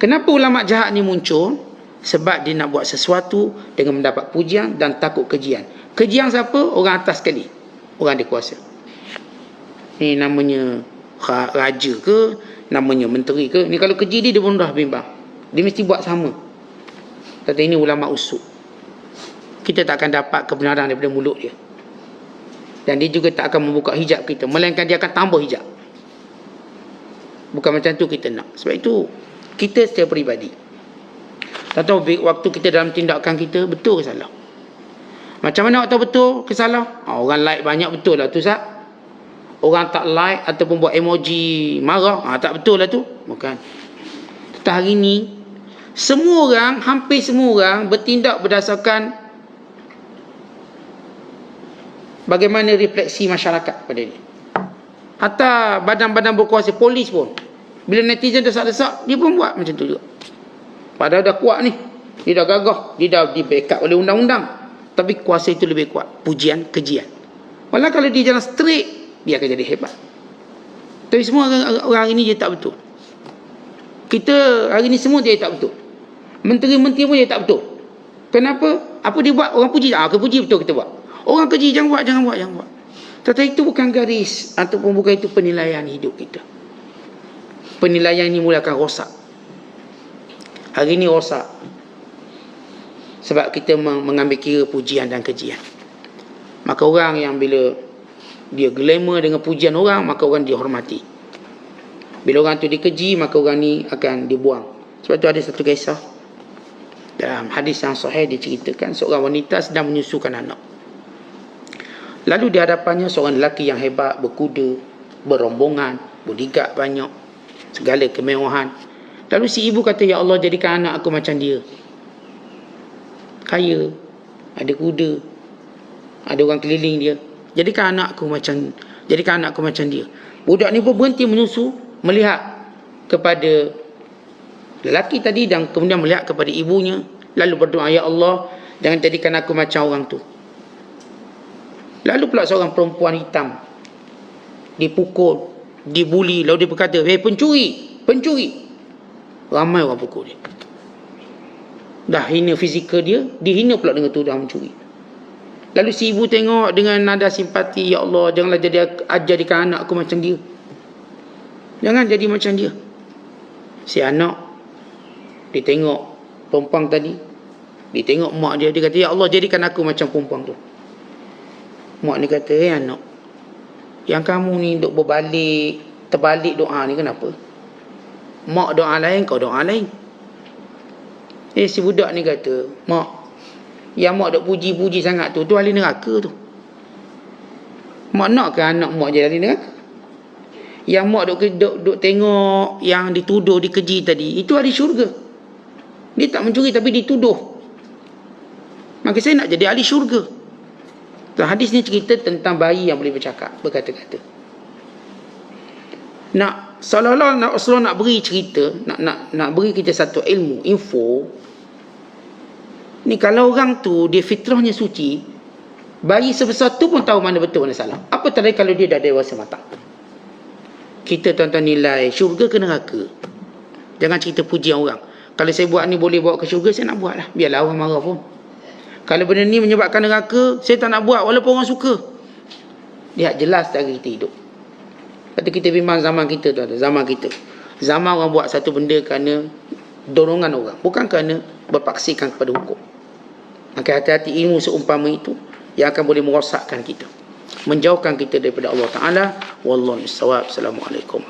Kenapa ulama jahat ni muncul? Sebab dia nak buat sesuatu dengan mendapat pujian dan takut kejian. Kejian siapa? Orang atas sekali. Orang ada kuasa. Ni namanya raja ke, namanya menteri ke. Ni kalau keji dia pun dah bimbang. Dia mesti buat sama. Kata ini ulama usuk. Kita tak akan dapat kebenaran daripada mulut dia. Dan dia juga tak akan membuka hijab kita. Melainkan dia akan tambah hijab. Bukan macam tu kita nak. Sebab itu, kita secara peribadi. Tak tahu waktu kita dalam tindakan kita, betul ke salah? Macam mana awak tahu betul ke salah? Orang like banyak, betul lah tu, Ustaz. Orang tak like ataupun buat emoji marah, tak betul lah tu. Bukan. Tetapi hari ni, semua orang, hampir semua orang bertindak berdasarkan bagaimana refleksi masyarakat pada dia. Hatta badan-badan berkuasa, polis pun, bila netizen desak-desak, dia pun buat macam tu juga. Padahal dah kuat ni, dia dah gagah, dia dah di backup oleh undang-undang, tapi kuasa itu lebih kuat. Pujian, kejian. Walau kalau dia jalan straight, dia akan jadi hebat. Tapi semua orang ini dia tak betul. Kita hari ni semua dia tak betul. Menteri-menteri pun dia tak betul. Kenapa? Apa dia buat? Orang puji, ke puji betul kita buat. Orang keji, jangan buat, jangan buat, jangan buat. Tetapi itu bukan garis ataupun bukan itu penilaian hidup kita. Penilaian ini mula akan rosak. Hari ini rosak. Sebab kita mengambil kira pujian dan kejian. Maka orang yang bila dia glamour dengan pujian orang, maka orang dia hormati. Bila orang tu dikeji, maka orang ni akan dibuang. Sebab tu ada satu kisah dalam hadis yang sahih, diceritakan seorang wanita sedang menyusukan anak. Lalu di hadapannya seorang lelaki yang hebat, berkuda, berombongan, bodyguard banyak, segala kemewahan. Lalu si ibu kata, ya Allah, jadikan anak aku macam dia. Kaya, ada kuda, ada orang keliling dia. Jadikan anakku macam dia. Budak ni pun berhenti menyusu, melihat kepada lelaki tadi dan kemudian melihat kepada ibunya, lalu berdoa, ya Allah, jangan jadikan aku macam orang tu. Lalu pula seorang perempuan hitam dipukul, dibuli, lalu dia berkata, "Hei pencuri." Ramai orang pukul dia. Dah hina fizikal dia, dihina pula dengan tuduhan mencuri. Lalu si ibu tengok dengan nada simpati, ya Allah, janganlah jadikan anak aku macam dia. Jangan jadi macam dia. Si anak, dia tengok perempuan tadi, dia tengok mak dia, dia kata, ya Allah, jadikan aku macam perempuan tu. Mak ni kata, anak, yang kamu ni duk terbalik doa ni kenapa? Mak doa lain, kau doa lain. Si budak ni kata, mak, yang mak duk puji-puji sangat tu ahli neraka tu. Mak nak ke anak mak jadi ahli neraka? Yang mak duk tengok yang dituduh, dikeji tadi, itu ahli syurga. Dia tak mencuri tapi dituduh. Maka saya nak jadi ahli syurga. Hadis ni cerita tentang bayi yang boleh bercakap, berkata-kata. Seolah-olah Rasulullah nak beri cerita, nak beri kita satu ilmu, info. Ni kalau orang tu dia fitrahnya suci, bayi sebesar tu pun tahu mana betul mana salah. Apatah lagi kalau dia dah dewasa matang. Kita tuan-tuan nilai syurga ke neraka. Jangan cerita pujian orang. Kalau saya buat ni boleh bawa ke syurga, saya nak buat lah. Biarlah orang marah pun. Kalau benda ni menyebabkan neraka, saya tak nak buat walaupun orang suka. Lihat jelas cara kita hidup. Lepas tu kita bimbang zaman kita tu ada. Zaman orang buat satu benda kerana dorongan orang, bukan kerana berpaksikan kepada hukum. Maka hati-hati ilmu seumpama itu yang akan boleh merosakkan kita, menjauhkan kita daripada Allah Ta'ala. Wallahu a'lam. Assalamualaikum.